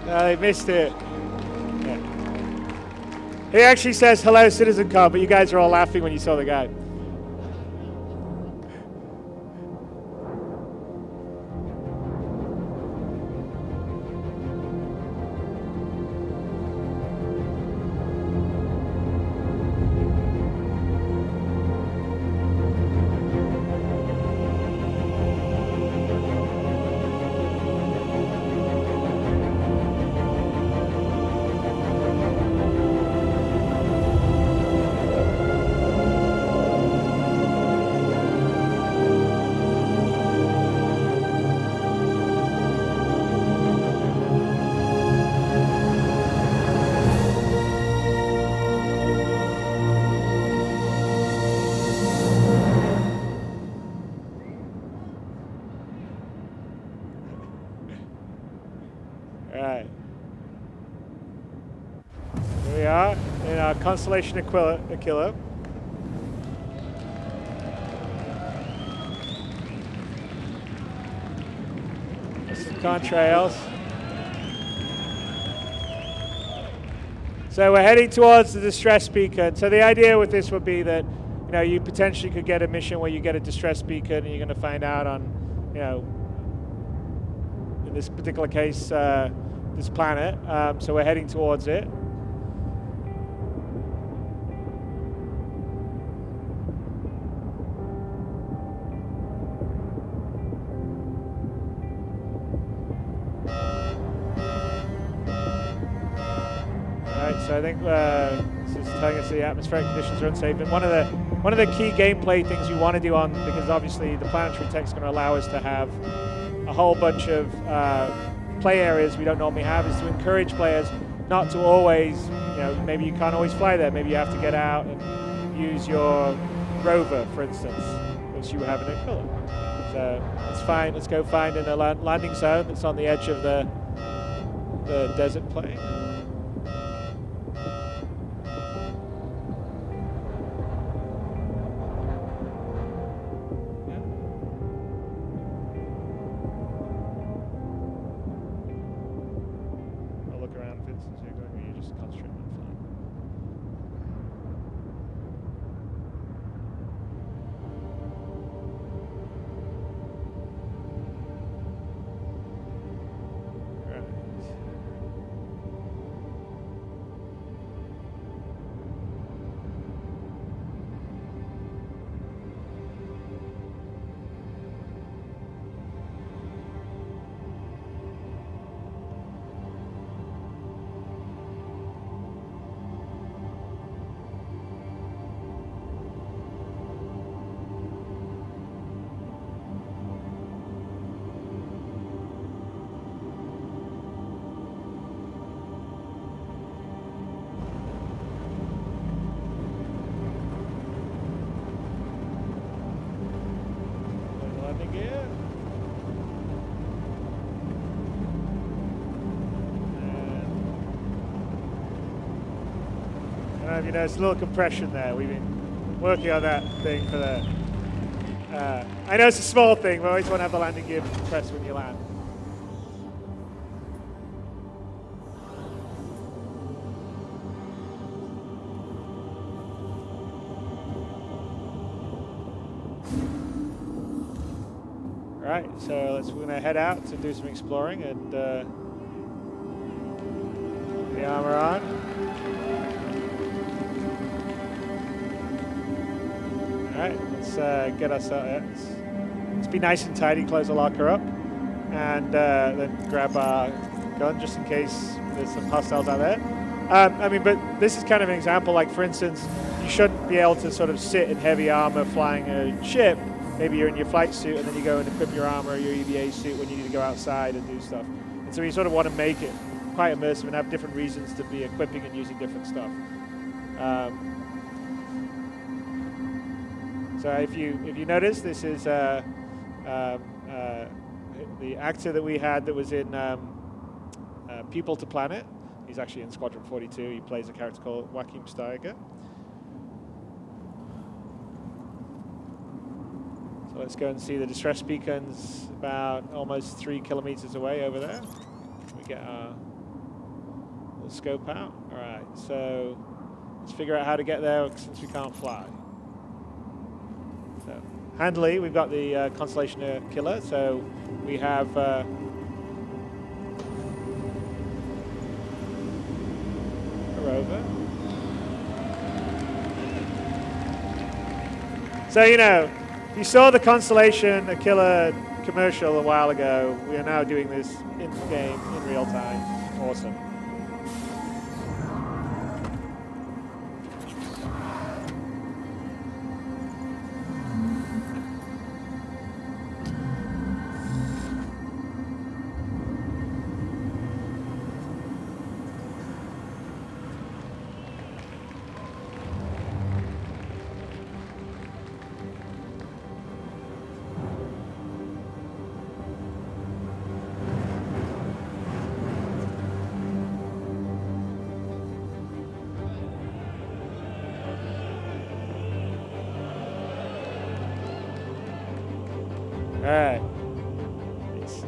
They missed it. Yeah. He actually says, "Hello, CitizenCon," but you guys are all laughing when you saw the guy. Constellation Aquila. Some contrails. So we're heading towards the distress beacon. So the idea with this would be that, you know, you potentially could get a mission where you get a distress beacon and you're going to find out on, you know, in this particular case, this planet. So we're heading towards it. So I think telling us the atmospheric conditions are unsafe. And one of the key gameplay things we want to do on, because obviously the Planetary tech is going to allow us to have a whole bunch of play areas we don't normally have, is to encourage players not to always, maybe you can't always fly there. Maybe you have to get out and use your rover, for instance, which you have in Aquila. So it's fine. Let's go find a landing zone that's on the edge of the desert plain. I'll look around, Vincent. So you're going, you just concentrate on flying. There's a little compression there. We've been working on that thing for the... I know it's a small thing, but I always want to have the landing gear compressed when you land. Right, so we're going to head out to do some exploring and the armor on. Alright, let's get us let's be nice and tidy, close the locker up, and then grab our gun just in case there's some hostiles out there. I mean, but this is kind of an example, like for instance, you shouldn't be able to sort of sit in heavy armor flying a ship. Maybe you're in your flight suit and then you go and equip your armor or your EVA suit when you need to go outside and do stuff. And so you sort of want to make it quite immersive and have different reasons to be equipping and using different stuff. So if you notice, this is the actor that we had that was in People to Planet. He's actually in Squadron 42. He plays a character called Joachim Steiger. So let's go and see the distress beacons about almost 3 kilometers away over there. We get our little scope out. All right, so let's figure out how to get there since we can't fly. So handily, we've got the Constellation Killer, so we have a rover. So, you know, if you saw the Constellation Killer commercial a while ago, we are now doing this in game, in real time. Awesome. All right. Peace.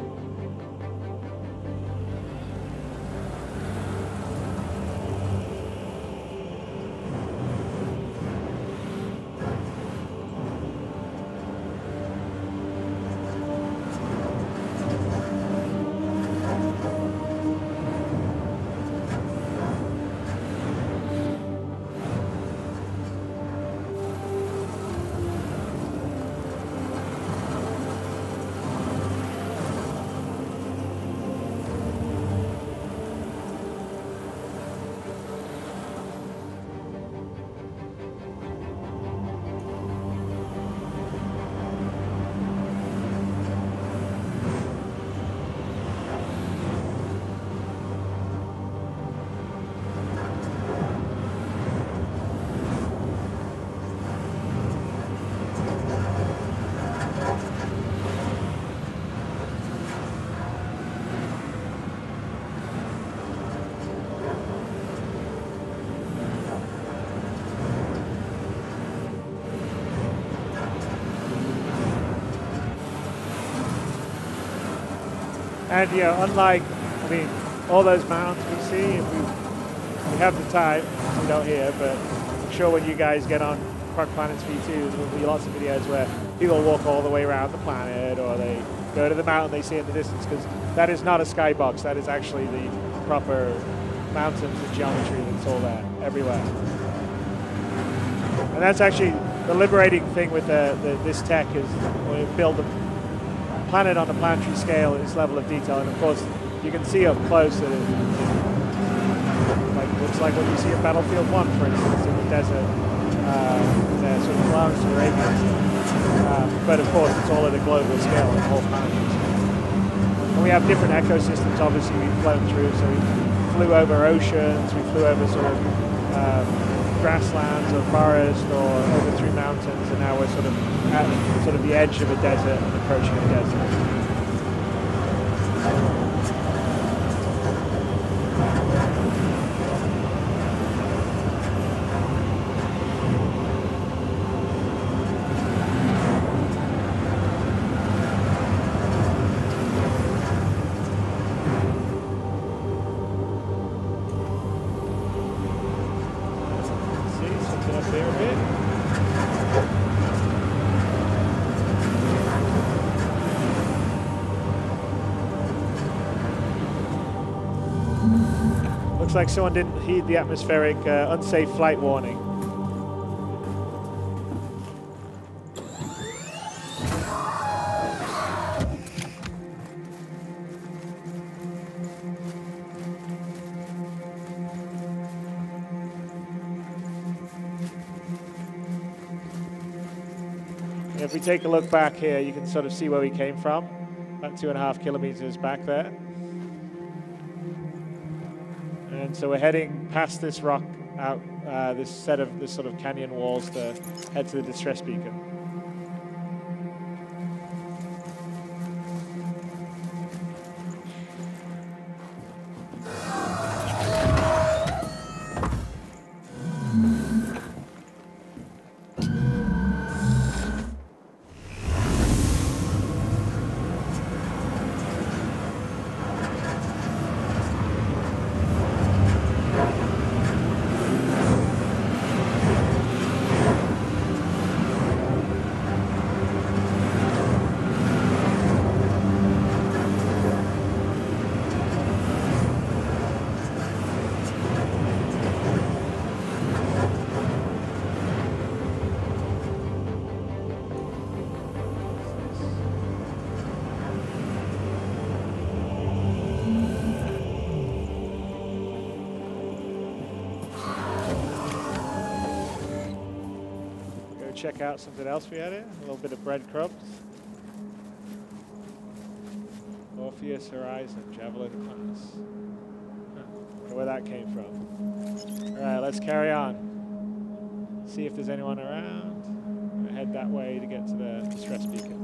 And unlike, all those mountains we see, if we have the time, we don't here, but I'm sure when you guys get on Park Planets V2, there will be lots of videos where people walk all the way around the planet, or they go to the mountain they see in the distance, because that is not a skybox. That is actually the proper mountains and geometry that's all there, everywhere. And that's actually the liberating thing with this tech, is when you build a planet on a planetary scale at this level of detail. And of course, you can see up close that it looks like what you see at Battlefield 1, for instance, in the desert, the sort of Polaris Arabia. But of course, it's all at a global scale, the whole planetary scale. And we have different ecosystems, obviously, we've flown through. So we flew over oceans, we flew over sort of grasslands or forest, or over through mountains, and now we're sort of at the edge of a desert and approaching a desert. Looks like someone didn't heed the atmospheric unsafe flight warning. If we take a look back here, you can sort of see where we came from, about 2.5 kilometers back there. And so we're heading past this rock out, this sort of canyon walls to head to the distress beacon. Check out something else we had here, a little bit of breadcrumbs. Orpheus Horizon, Javelin class. Huh. Where that came from. All right, let's carry on. See if there's anyone around. We'll head that way to get to the distress beacon.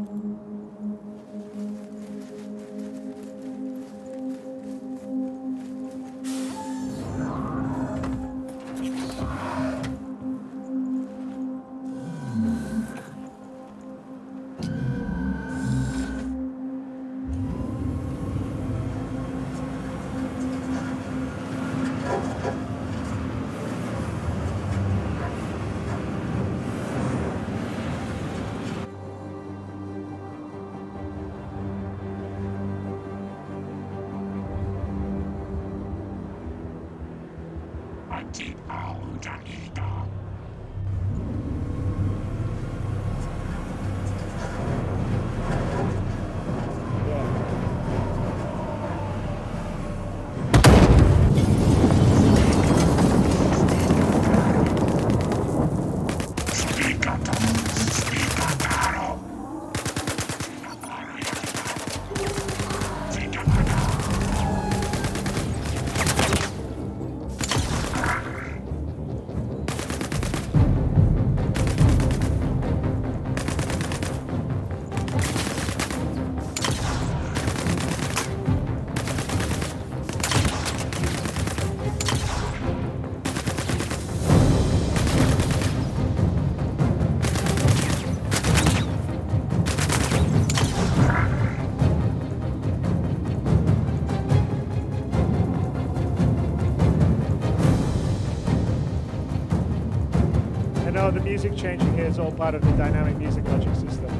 of the music changing here is all part of the dynamic music logic system.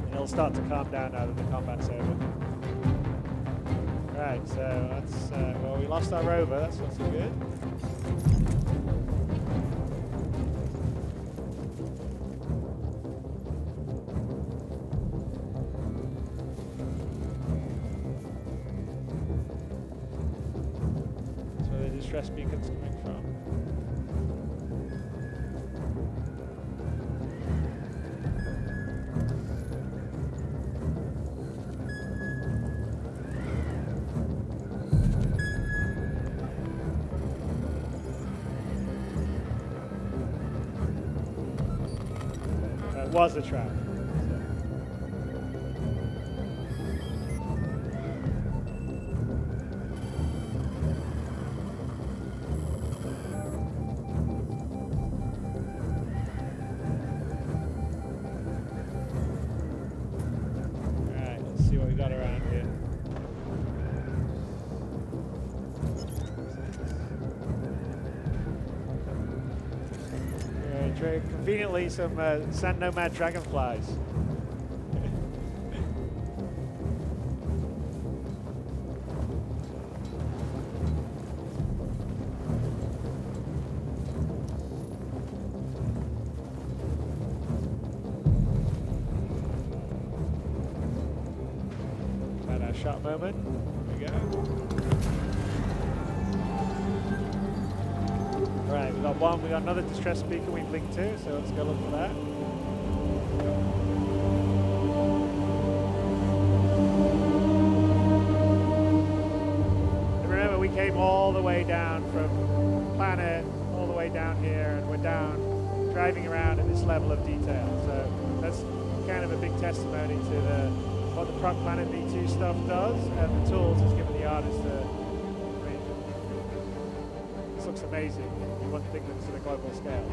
So it'll start to calm down now that the combat's over. Right, so that's, well, we lost our rover, that's not so good. That's where the distress beacon's coming from. Was a trap. Alright, let's see what we got around here. Conveniently, some sand nomad dragonflies. Had our shot moment. Here we go. Right, we got one, we got another distress beacon we blinked to, so let's go look for that. And remember, we came all the way down from the planet, all the way down here, and we're down, driving around at this level of detail. So that's kind of a big testimony to what the Prop Planet V2 stuff does, and the tools it's given the artists to. This looks amazing. You want to think this at a global scale.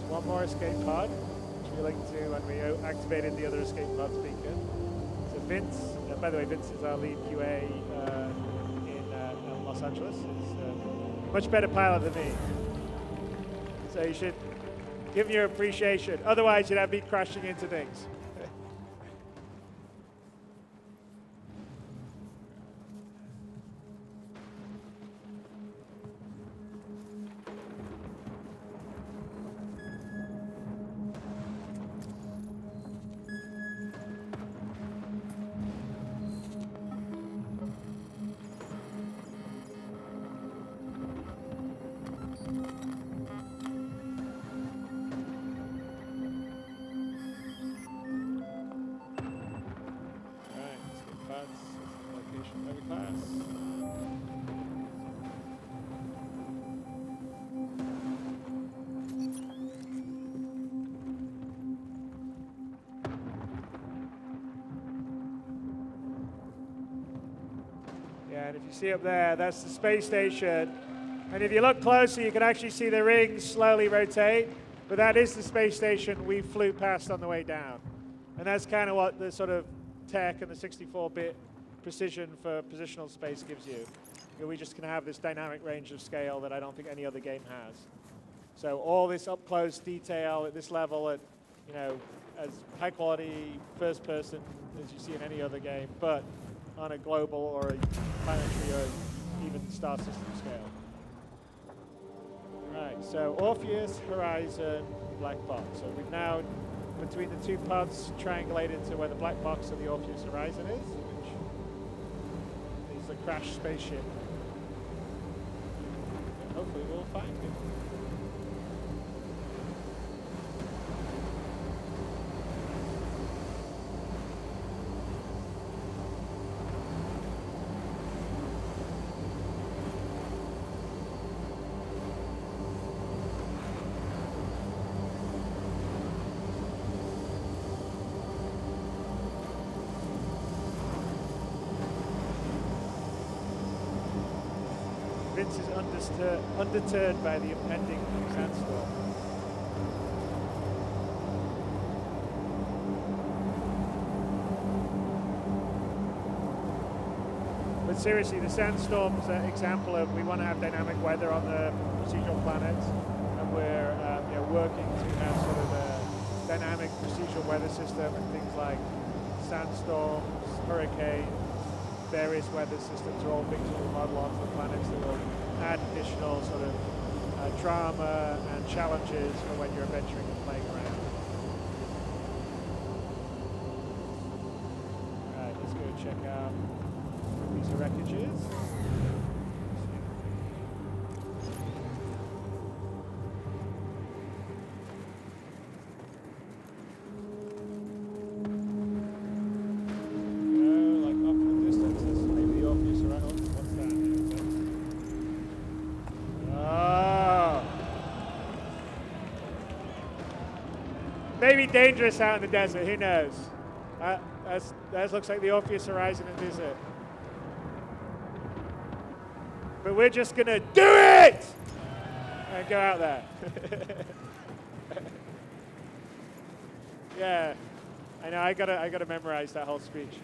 One more escape pod, which we linked to when we activated the other escape pod beacon. So Vince, by the way, Vince is our lead QA in Los Angeles. He's a much better pilot than me. So you should give him your appreciation. Otherwise, you'd have me crashing into things. And if you see up there, that's the space station. And if you look closer, you can actually see the rings slowly rotate. But that is the space station we flew past on the way down. And that's kind of what the sort of tech and the 64-bit precision for positional space gives you. We just can have this dynamic range of scale that I don't think any other game has. So all this up-close detail at this level at, as high quality first person as you see in any other game, but on a global or a planetary or even star system scale. Right, so Orpheus, Horizon, Black Box. So we've now, between the two pods, triangulated to where the Black Box of the Orpheus Horizon is, which is a crashed spaceship. And hopefully we'll find it. Vince is undeterred by the impending sandstorm. But seriously, the sandstorm's an example of we want to have dynamic weather on the procedural planets, and we're working to have sort of a dynamic procedural weather system and things like sandstorms, hurricanes, various weather systems are all things that we'll model onto the planets that will add additional sort of drama and challenges for when you're adventuring and playing around. Alright, let's go check out these wreckages. Maybe dangerous out in the desert, who knows? That looks like the Orpheus Horizon and desert. But we're just gonna do it! And go out there. Yeah, I know, I gotta memorize that whole speech.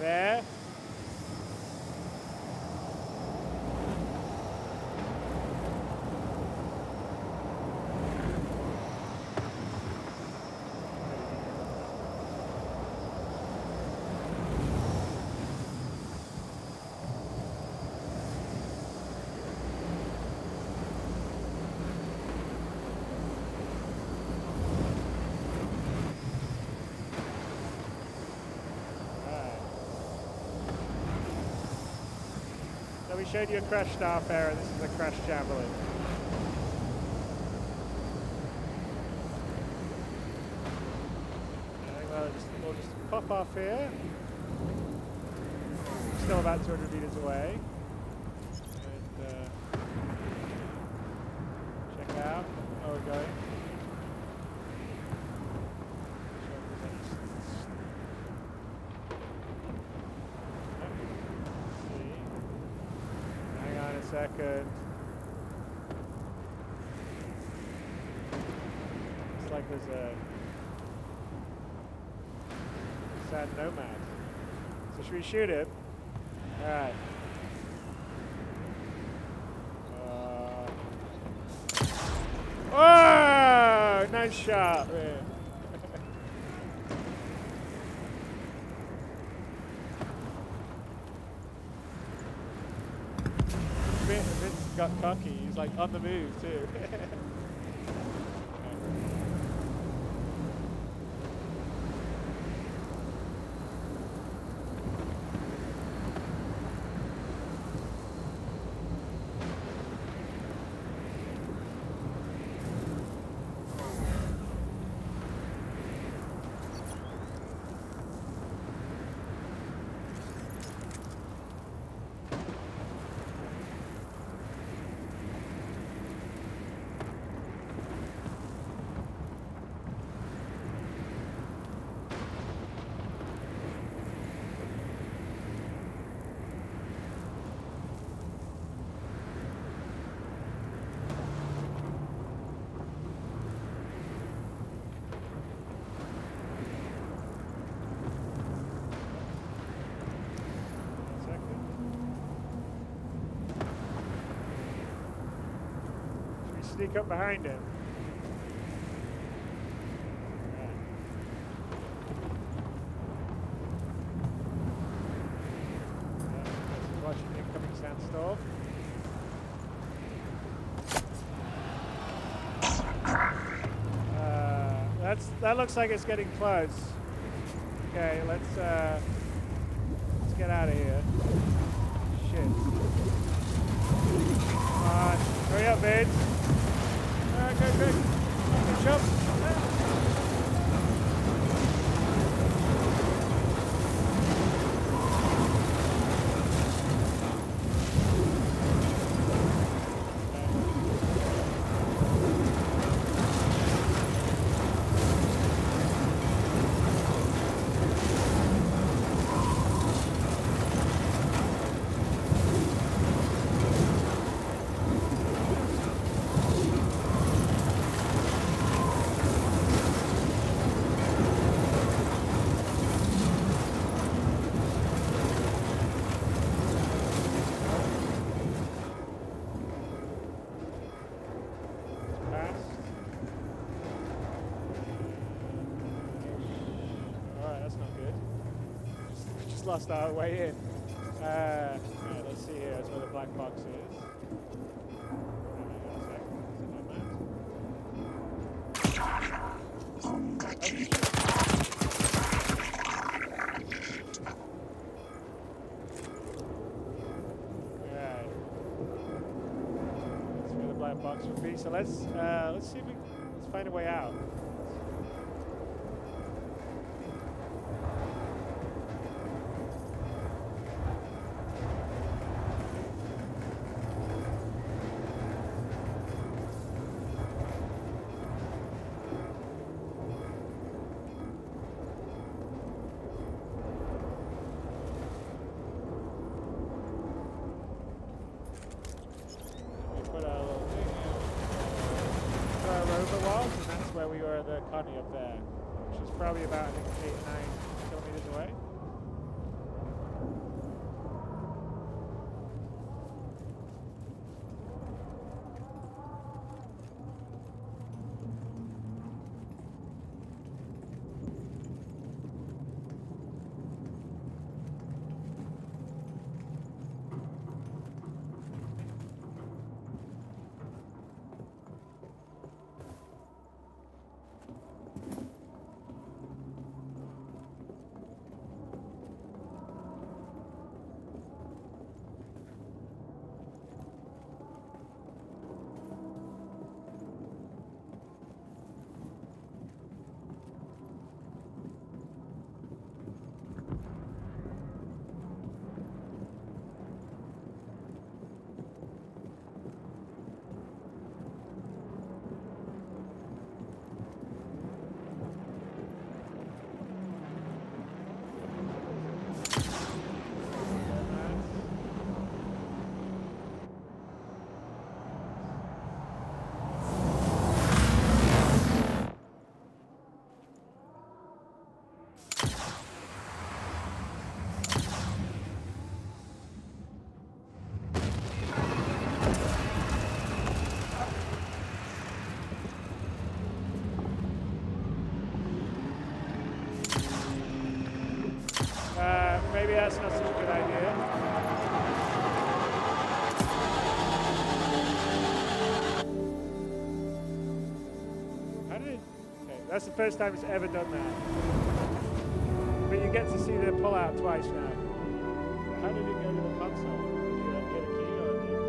There. So we showed you a crashed Starfarer, this is a crashed Javelin. We'll just pop off here. Still about 200 meters away. And check out how we're going. Second. Looks like there's a sad nomad. So should we shoot him? Alright. Oh! Nice shot, man. Vince got cocky. He's like on the move too. sneak up behind him. Watching the incoming sandstorm. That looks like it's getting close. Okay, let's get out of here. Shit. Come on, hurry up, Vince. Alright, go quick. Jump. Lost our way in. Yeah, let's see here. That's where the black box is. Right. That's where the black box would be. So let's see if let's find a way out. Where we were, the Connie up there, which is probably about, I think, 8 or 9 kilometers away. Maybe that's not such a good idea. How did it? Okay, that's the first time it's ever done that. But you get to see the pull-out twice now. How did it go to the console? Did you get a key or anything?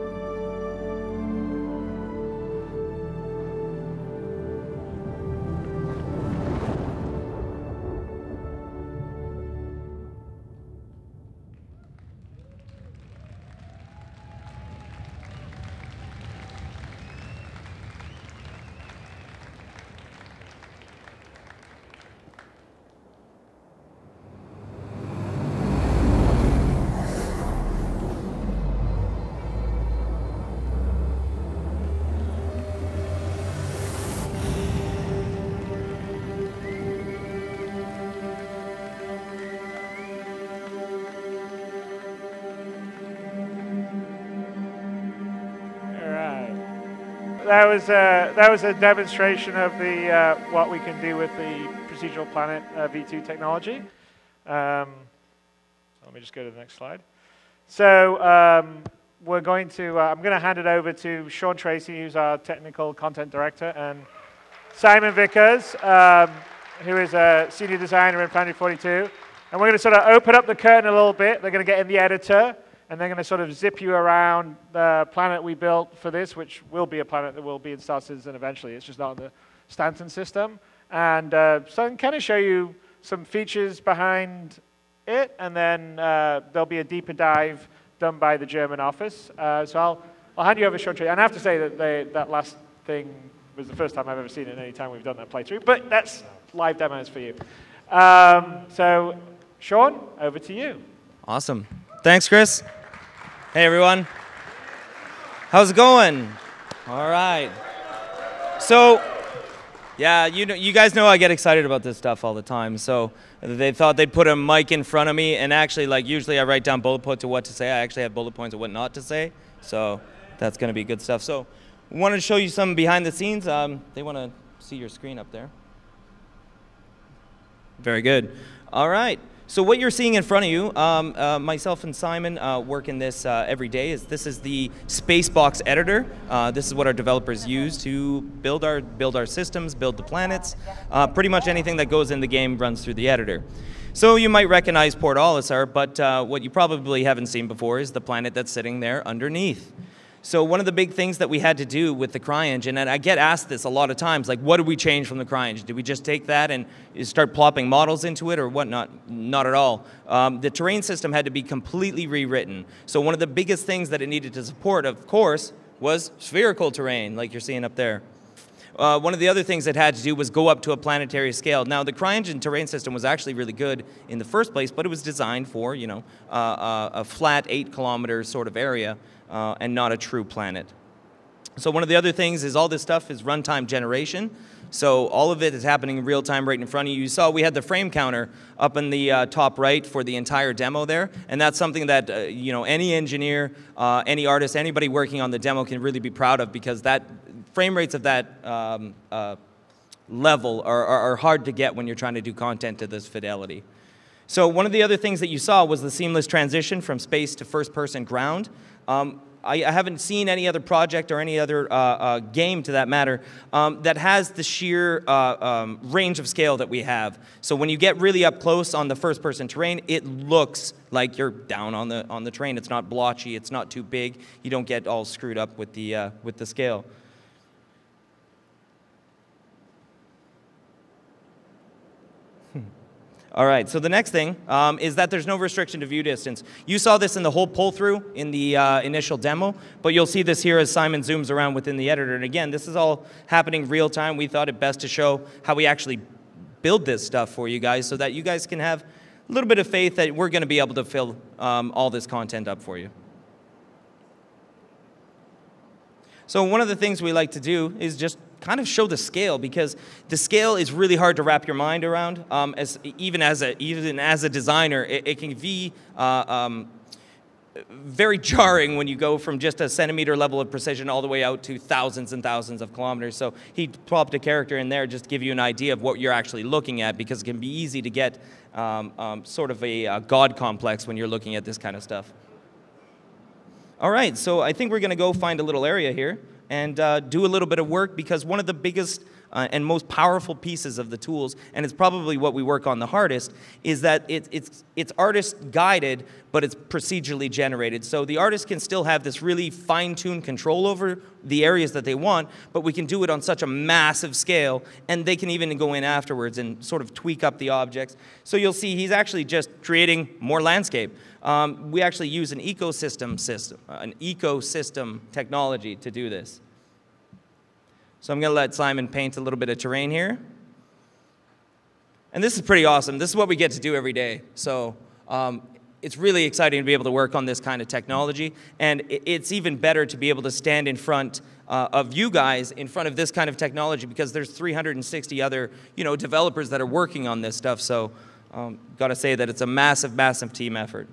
that was a demonstration of the what we can do with the procedural planet V2 technology. Let me just go to the next slide. So we're going to. I'm going to hand it over to Sean Tracy, who's our technical content director, and Simon Vickers, who is a senior designer in Planetary 42. And we're going to sort of open up the curtain a little bit. They're going to get in the editor, and they're going to sort of zip you around the planet we built for this, which will be a planet that will be in Star Citizen eventually. It's just not in the Stanton system. And so I can kind of show you some features behind it, and then there'll be a deeper dive done by the German office. So I'll hand you over shortly. And I have to say that that last thing was the first time I've ever seen it any time we've done that playthrough, but that's live demos for you. So Sean, over to you. Awesome. Thanks, Chris. Hey, everyone. How's it going? All right. So, yeah, you guys know I get excited about this stuff all the time. So they thought they'd put a mic in front of me, and actually, like, usually I write down bullet points of what to say. I actually have bullet points of what not to say. So that's going to be good stuff. So I wanted to show you some behind the scenes. They want to see your screen up there. Very good. All right. So what you're seeing in front of you, myself and Simon work in this every day. This is the Spacebox editor. This is what our developers use to build our systems, build the planets. Pretty much anything that goes in the game runs through the editor. So you might recognize Polaris, but what you probably haven't seen before is the planet that's sitting there underneath. So one of the big things that we had to do with the CryEngine, and I get asked this a lot of times, like, what did we change from the CryEngine? Did we just take that and start plopping models into it or whatnot? Not at all. The terrain system had to be completely rewritten. So one of the biggest things that it needed to support, of course, was spherical terrain, like you're seeing up there. One of the other things it had to do was go up to a planetary scale. Now, the CryEngine terrain system was actually really good in the first place, but it was designed for, you know, a flat 8-kilometer sort of area. And not a true planet. So one of the other things is all this stuff is runtime generation. So all of it is happening in real time right in front of you. You saw we had the frame counter up in the top right for the entire demo there. And that's something that you know, any engineer, any artist, anybody working on the demo can really be proud of, because that frame rates of that level are hard to get when you're trying to do content to this fidelity. So one of the other things that you saw was the seamless transition from space to first-person ground. I haven't seen any other project or any other game, to that matter, that has the sheer range of scale that we have. So when you get really up close on the first-person terrain, it looks like you're down on the terrain. It's not blotchy. It's not too big. You don't get all screwed up with the scale. All right, so the next thing is that there's no restriction to view distance. You saw this in the whole pull-through in the initial demo, but you'll see this here as Simon zooms around within the editor. And again, this is all happening real time. We thought it best to show how we actually build this stuff for you guys so that you guys can have a little bit of faith that we're going to be able to fill all this content up for you. So one of the things we like to do is just kind of show the scale, because the scale is really hard to wrap your mind around. Even as a designer, it can be very jarring when you go from just a centimeter level of precision all the way out to thousands and thousands of kilometers. So he plopped a character in there just to give you an idea of what you're actually looking at, because it can be easy to get sort of a God complex when you're looking at this kind of stuff. All right, so I think we're going to go find a little area here and do a little bit of work, because one of the biggest and most powerful pieces of the tools, and it's probably what we work on the hardest, is that it's artist guided, but it's procedurally generated. So the artist can still have this really fine-tuned control over the areas that they want, but we can do it on such a massive scale, and they can even go in afterwards and sort of tweak up the objects. So you'll see he's actually just creating more landscape. We actually use an ecosystem technology to do this. So I'm going to let Simon paint a little bit of terrain here. And this is pretty awesome. This is what we get to do every day. So it's really exciting to be able to work on this kind of technology. And it's even better to be able to stand in front of you guys, in front of this kind of technology, because there's 360 other developers that are working on this stuff. So got to say that it's a massive, massive team effort.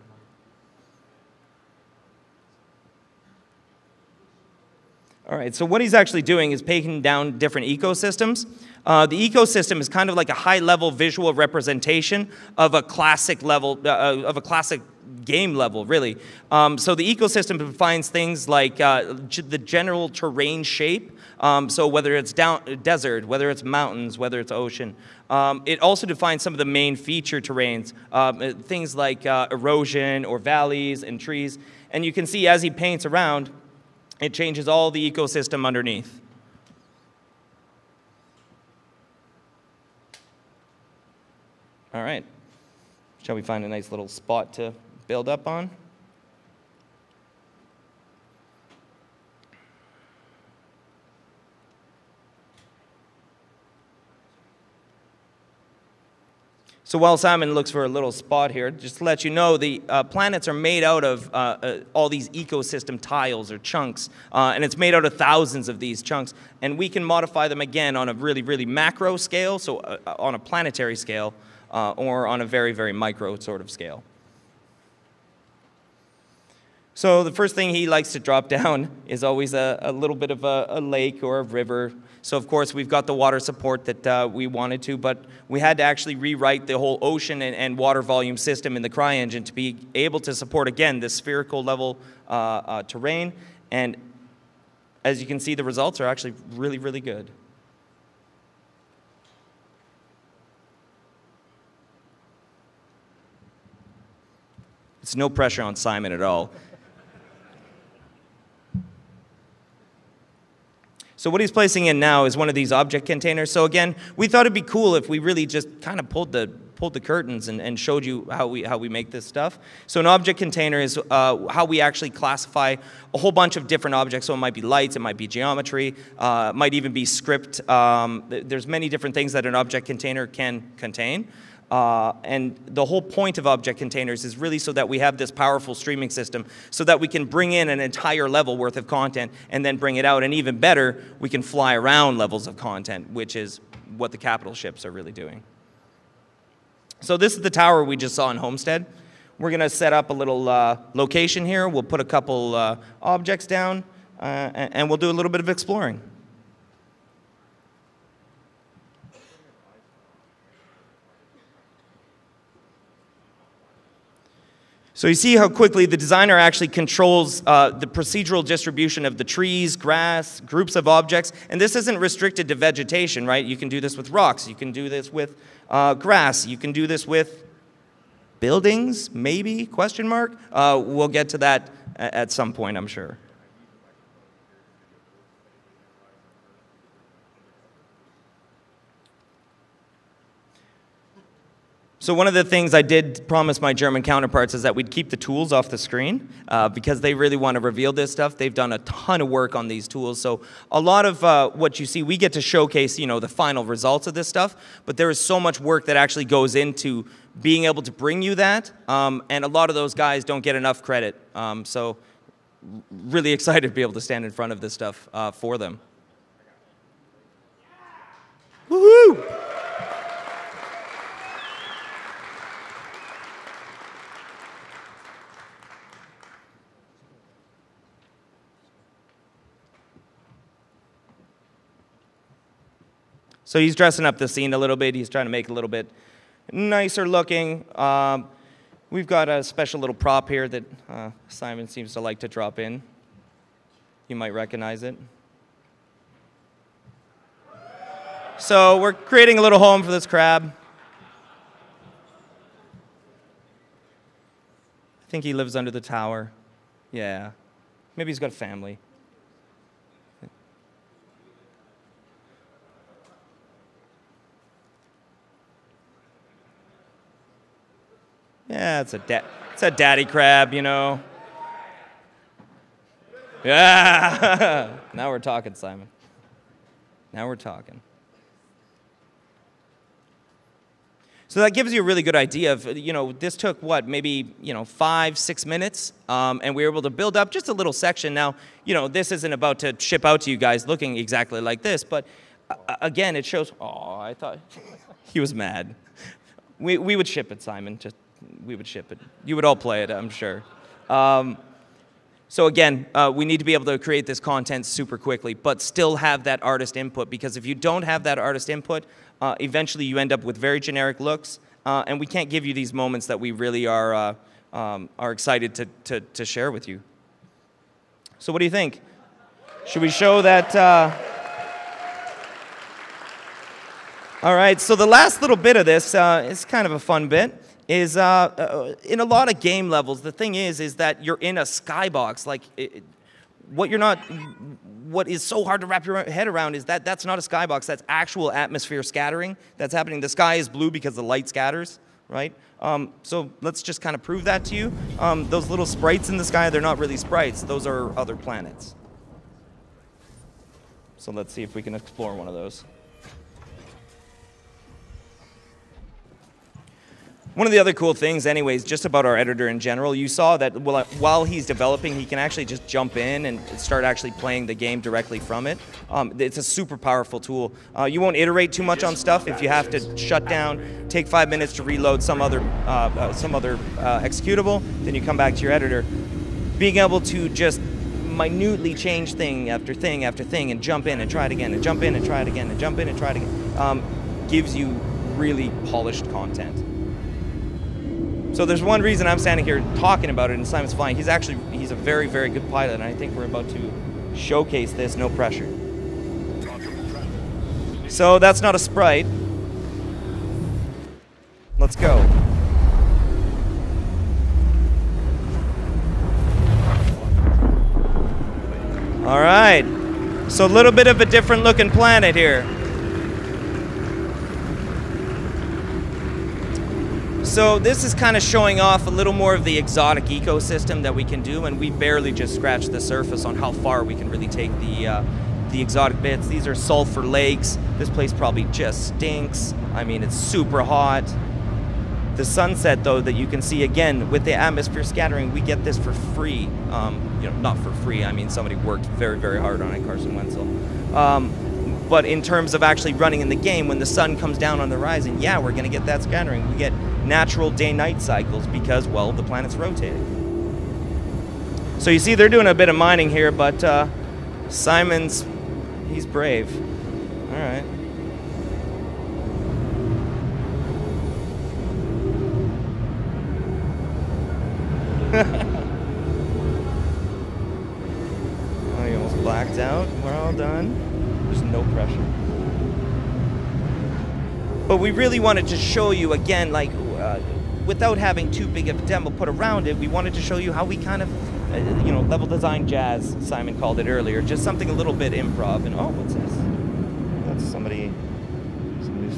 All right, so what he's actually doing is taking down different ecosystems. The ecosystem is kind of like a high-level visual representation of a classic level, of a classic game level, really. So the ecosystem defines things like the general terrain shape. So whether it's desert, whether it's mountains, whether it's ocean. It also defines some of the main feature terrains, things like erosion or valleys and trees. And you can see as he paints around, it changes all the ecosystem underneath. All right. Shall we find a nice little spot to build up on? So while Simon looks for a little spot here, just to let you know, the planets are made out of all these ecosystem tiles or chunks, and it's made out of thousands of these chunks, and we can modify them again on a really, really macro scale, so on a planetary scale, or on a very, very micro sort of scale. So the first thing he likes to drop down is always a little bit of a lake or a river. So of course we've got the water support that we wanted to, but we had to actually rewrite the whole ocean and water volume system in the CryEngine to be able to support, again, this spherical level terrain. And as you can see, the results are actually really, really good. It's no pressure on Simon at all. So what he's placing in now is one of these object containers. So again, we thought it'd be cool if we really just kind of pulled the curtains and showed you how we make this stuff. So an object container is how we actually classify a whole bunch of different objects. So it might be lights, it might be geometry, it might even be script. There's many different things that an object container can contain. And the whole point of object containers is really so that we have this powerful streaming system so that we can bring in an entire level worth of content and then bring it out. And even better, we can fly around levels of content, which is what the capital ships are really doing. So this is the tower we just saw in Homestead. We're going to set up a little location here. We'll put a couple objects down, and we'll do a little bit of exploring. So you see how quickly the designer actually controls the procedural distribution of the trees, grass, groups of objects. And this isn't restricted to vegetation, right? You can do this with rocks. You can do this with grass. You can do this with buildings, maybe, question mark? We'll get to that at some point, I'm sure. So one of the things I did promise my German counterparts is that we'd keep the tools off the screen because they really want to reveal this stuff. They've done a ton of work on these tools. So a lot of what you see, we get to showcase, you know, the final results of this stuff, but there is so much work that actually goes into being able to bring you that, and a lot of those guys don't get enough credit. So really excited to be able to stand in front of this stuff for them. Woohoo! So he's dressing up the scene a little bit. He's trying to make it a little bit nicer looking. We've got a special little prop here that Simon seems to like to drop in. You might recognize it. So we're creating a little home for this crab. I think he lives under the tower. Yeah. Maybe he's got a family. Yeah, it's a daddy crab, you know. Yeah. Now we're talking, Simon. Now we're talking. So that gives you a really good idea of, you know, this took what, maybe, you know, 5-6 minutes, and we were able to build up just a little section. Now, you know, this isn't about to ship out to you guys looking exactly like this, but again, it shows. Oh, I thought he was mad. We would ship it, Simon. We would ship it. You would all play it, I'm sure. So So again, we need to be able to create this content super quickly, but still have that artist input, because if you don't have that artist input, eventually you end up with very generic looks, and we can't give you these moments that we really are excited to share with you. So what do you think? Should we show that? All right, so the last little bit of this is kind of a fun bit. Is in a lot of game levels, the thing is that you're in a skybox. Like, what is so hard to wrap your head around is that that's not a skybox. That's actual atmosphere scattering that's happening. The sky is blue because the light scatters, right? So let's just kind of prove that to you. Those little sprites in the sky, they're not really sprites. Those are other planets. So let's see if we can explore one of those. One of the other cool things, anyways, just about our editor in general, you saw that while he's developing, he can actually just jump in and start actually playing the game directly from it. It's a super powerful tool. You won't iterate too much on stuff. If you have to shut down, take 5 minutes to reload some other executable, then you come back to your editor. Being able to just minutely change thing after thing after thing and jump in and try it again and jump in and try it again and jump in and try it again gives you really polished content. So there's one reason I'm standing here talking about it, and Simon's flying. He's a very, very good pilot, and I think we're about to showcase this, no pressure. So that's not a sprite. Let's go. All right. So a little bit of a different looking planet here. So this is kind of showing off a little more of the exotic ecosystem that we can do, and we barely just scratched the surface on how far we can really take the exotic bits. These are sulfur lakes. This place probably just stinks. I mean, it's super hot. The sunset, though, that you can see, again, with the atmosphere scattering, we get this for free. You know, not for free. I mean, somebody worked very, very hard on it, Carson Wenzel. But in terms of actually running in the game, when the sun comes down on the horizon, yeah, we're going to get that scattering. We get natural day-night cycles because, well, the planet's rotating. So you see they're doing a bit of mining here, but Simon's, he's brave. All right. Oh, you almost blacked out. We're all done. There's no pressure. But we really wanted to show you, again, like, without having too big of a demo put around it, we wanted to show you how we kind of, you know, level design jazz, Simon called it earlier, just something a little bit improv. And, oh, what's this? That's somebody's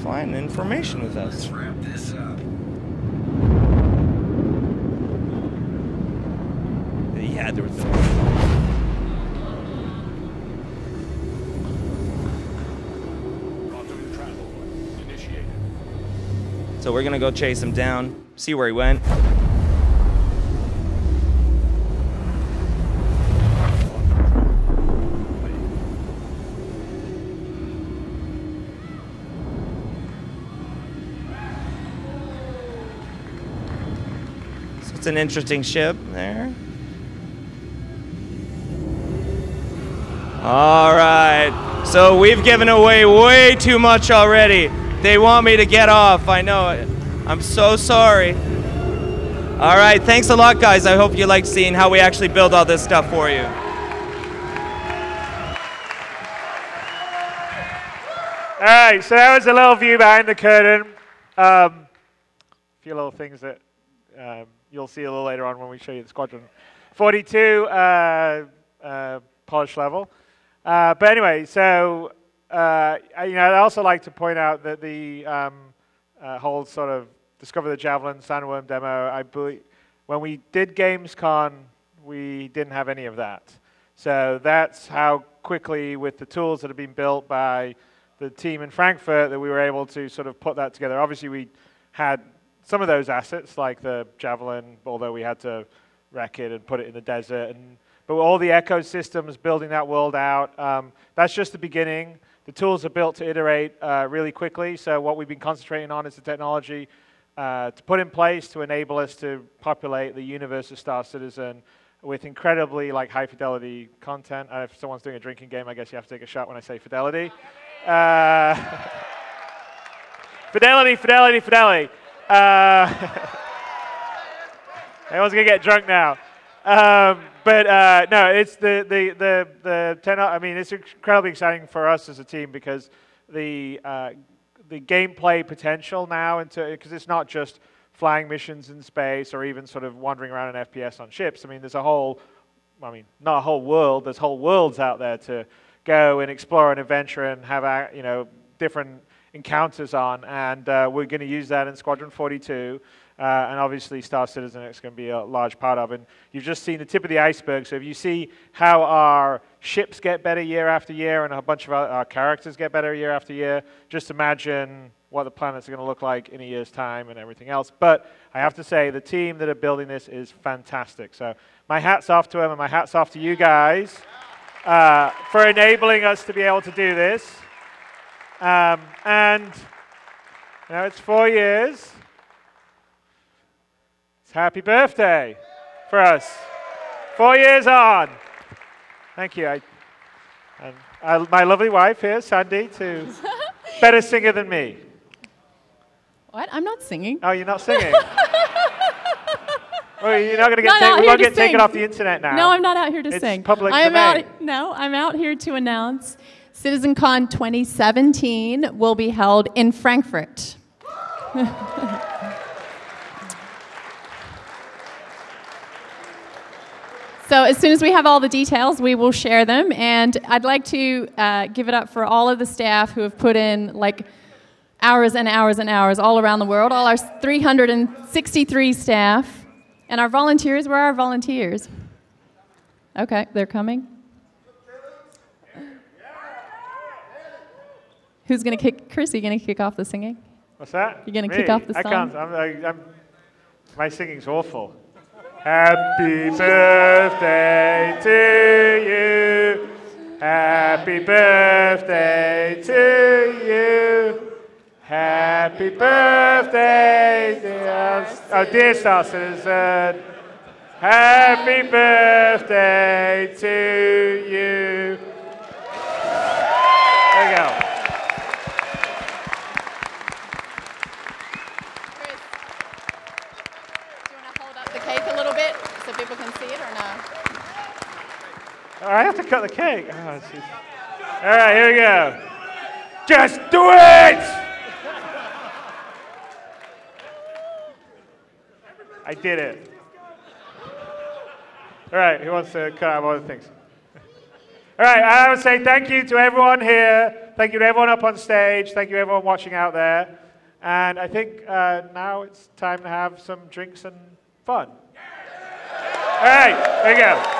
flying information with us. Let's wrap this up. Yeah, there was no... So we're gonna go chase him down, see where he went. So it's an interesting ship there. All right, so we've given away way too much already. They want me to get off, I know it. I'm so sorry. All right, thanks a lot, guys. I hope you liked seeing how we actually build all this stuff for you. All right, so that was a little view behind the curtain. A few little things that you'll see a little later on when we show you the Squadron 42 polish level. But anyway, so I'd also like to point out that the whole sort of Discover the Javelin Sandworm demo, I believe, when we did Gamescom, we didn't have any of that. So that's how quickly, with the tools that have been built by the team in Frankfurt, that we were able to sort of put that together. Obviously, we had some of those assets, like the Javelin, although we had to wreck it and put it in the desert. But all the ecosystems, building that world out, that's just the beginning. The tools are built to iterate really quickly, so what we've been concentrating on is the technology to put in place to enable us to populate the universe of Star Citizen with incredibly like high fidelity content. If someone's doing a drinking game, I guess you have to take a shot when I say fidelity. Fidelity, fidelity, fidelity. Everyone's gonna get drunk now. But no, it's the 10. I mean, it's incredibly exciting for us as a team because the gameplay potential now because it's not just flying missions in space or even sort of wandering around in FPS on ships. I mean, there's a whole, I mean, not a whole world. There's whole worlds out there to go and explore and adventure and have different encounters on, and we're going to use that in Squadron 42. And obviously Star Citizen is going to be a large part of it. And you've just seen the tip of the iceberg. So if you see how our ships get better year after year and a bunch of our characters get better year after year, just imagine what the planets are going to look like in a year's time and everything else. But I have to say, the team that are building this is fantastic. So my hat's off to them, and my hat's off to you guys for enabling us to be able to do this. And you know, it's 4 years. Happy birthday for us. 4 years on. Thank you. My lovely wife here, Sandy, too. Better singer than me. What? I'm not singing. Oh, you're not singing? Well, you're not going to get we won't get taken off the internet now. No, I'm not out here to sing. It's public domain. I'm out here to announce CitizenCon 2017 will be held in Frankfurt. So as soon as we have all the details, we will share them. And I'd like to give it up for all of the staff who have put in like hours and hours and hours all around the world, all our 363 staff. And our volunteers, where are our volunteers? Okay, they're coming. Who's going to kick? Chris, are you going to kick off the singing? What's that? You're going to kick off the song? I can't. My singing's awful. Happy birthday to you. Happy birthday to you. Happy birthday, dear Star Citizen. Happy birthday to you. There you go. People can see it or not? Oh, I have to cut the cake. Oh, all right, here we go. Just do it! I did it. All right, who wants to cut out other things? All right, I would say thank you to everyone here. Thank you to everyone up on stage. Thank you to everyone watching out there. And I think now it's time to have some drinks and fun. All right, there you go.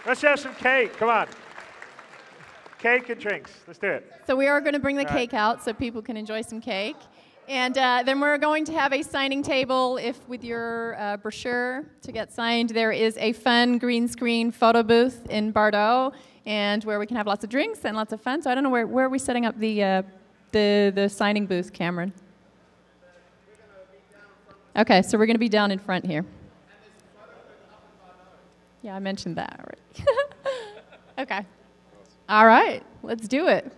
Let's have some cake. Come on. Cake and drinks. Let's do it. So we are going to bring the cake out so people can enjoy some cake. And then we're going to have a signing table with your brochure to get signed. There is a fun green screen photo booth in Bordeaux and where we can have lots of drinks and lots of fun. So I don't know, where are we setting up the signing booth, Cameron? Okay, so we're going to be down in front here. Yeah, I mentioned that already. Okay. All right, let's do it.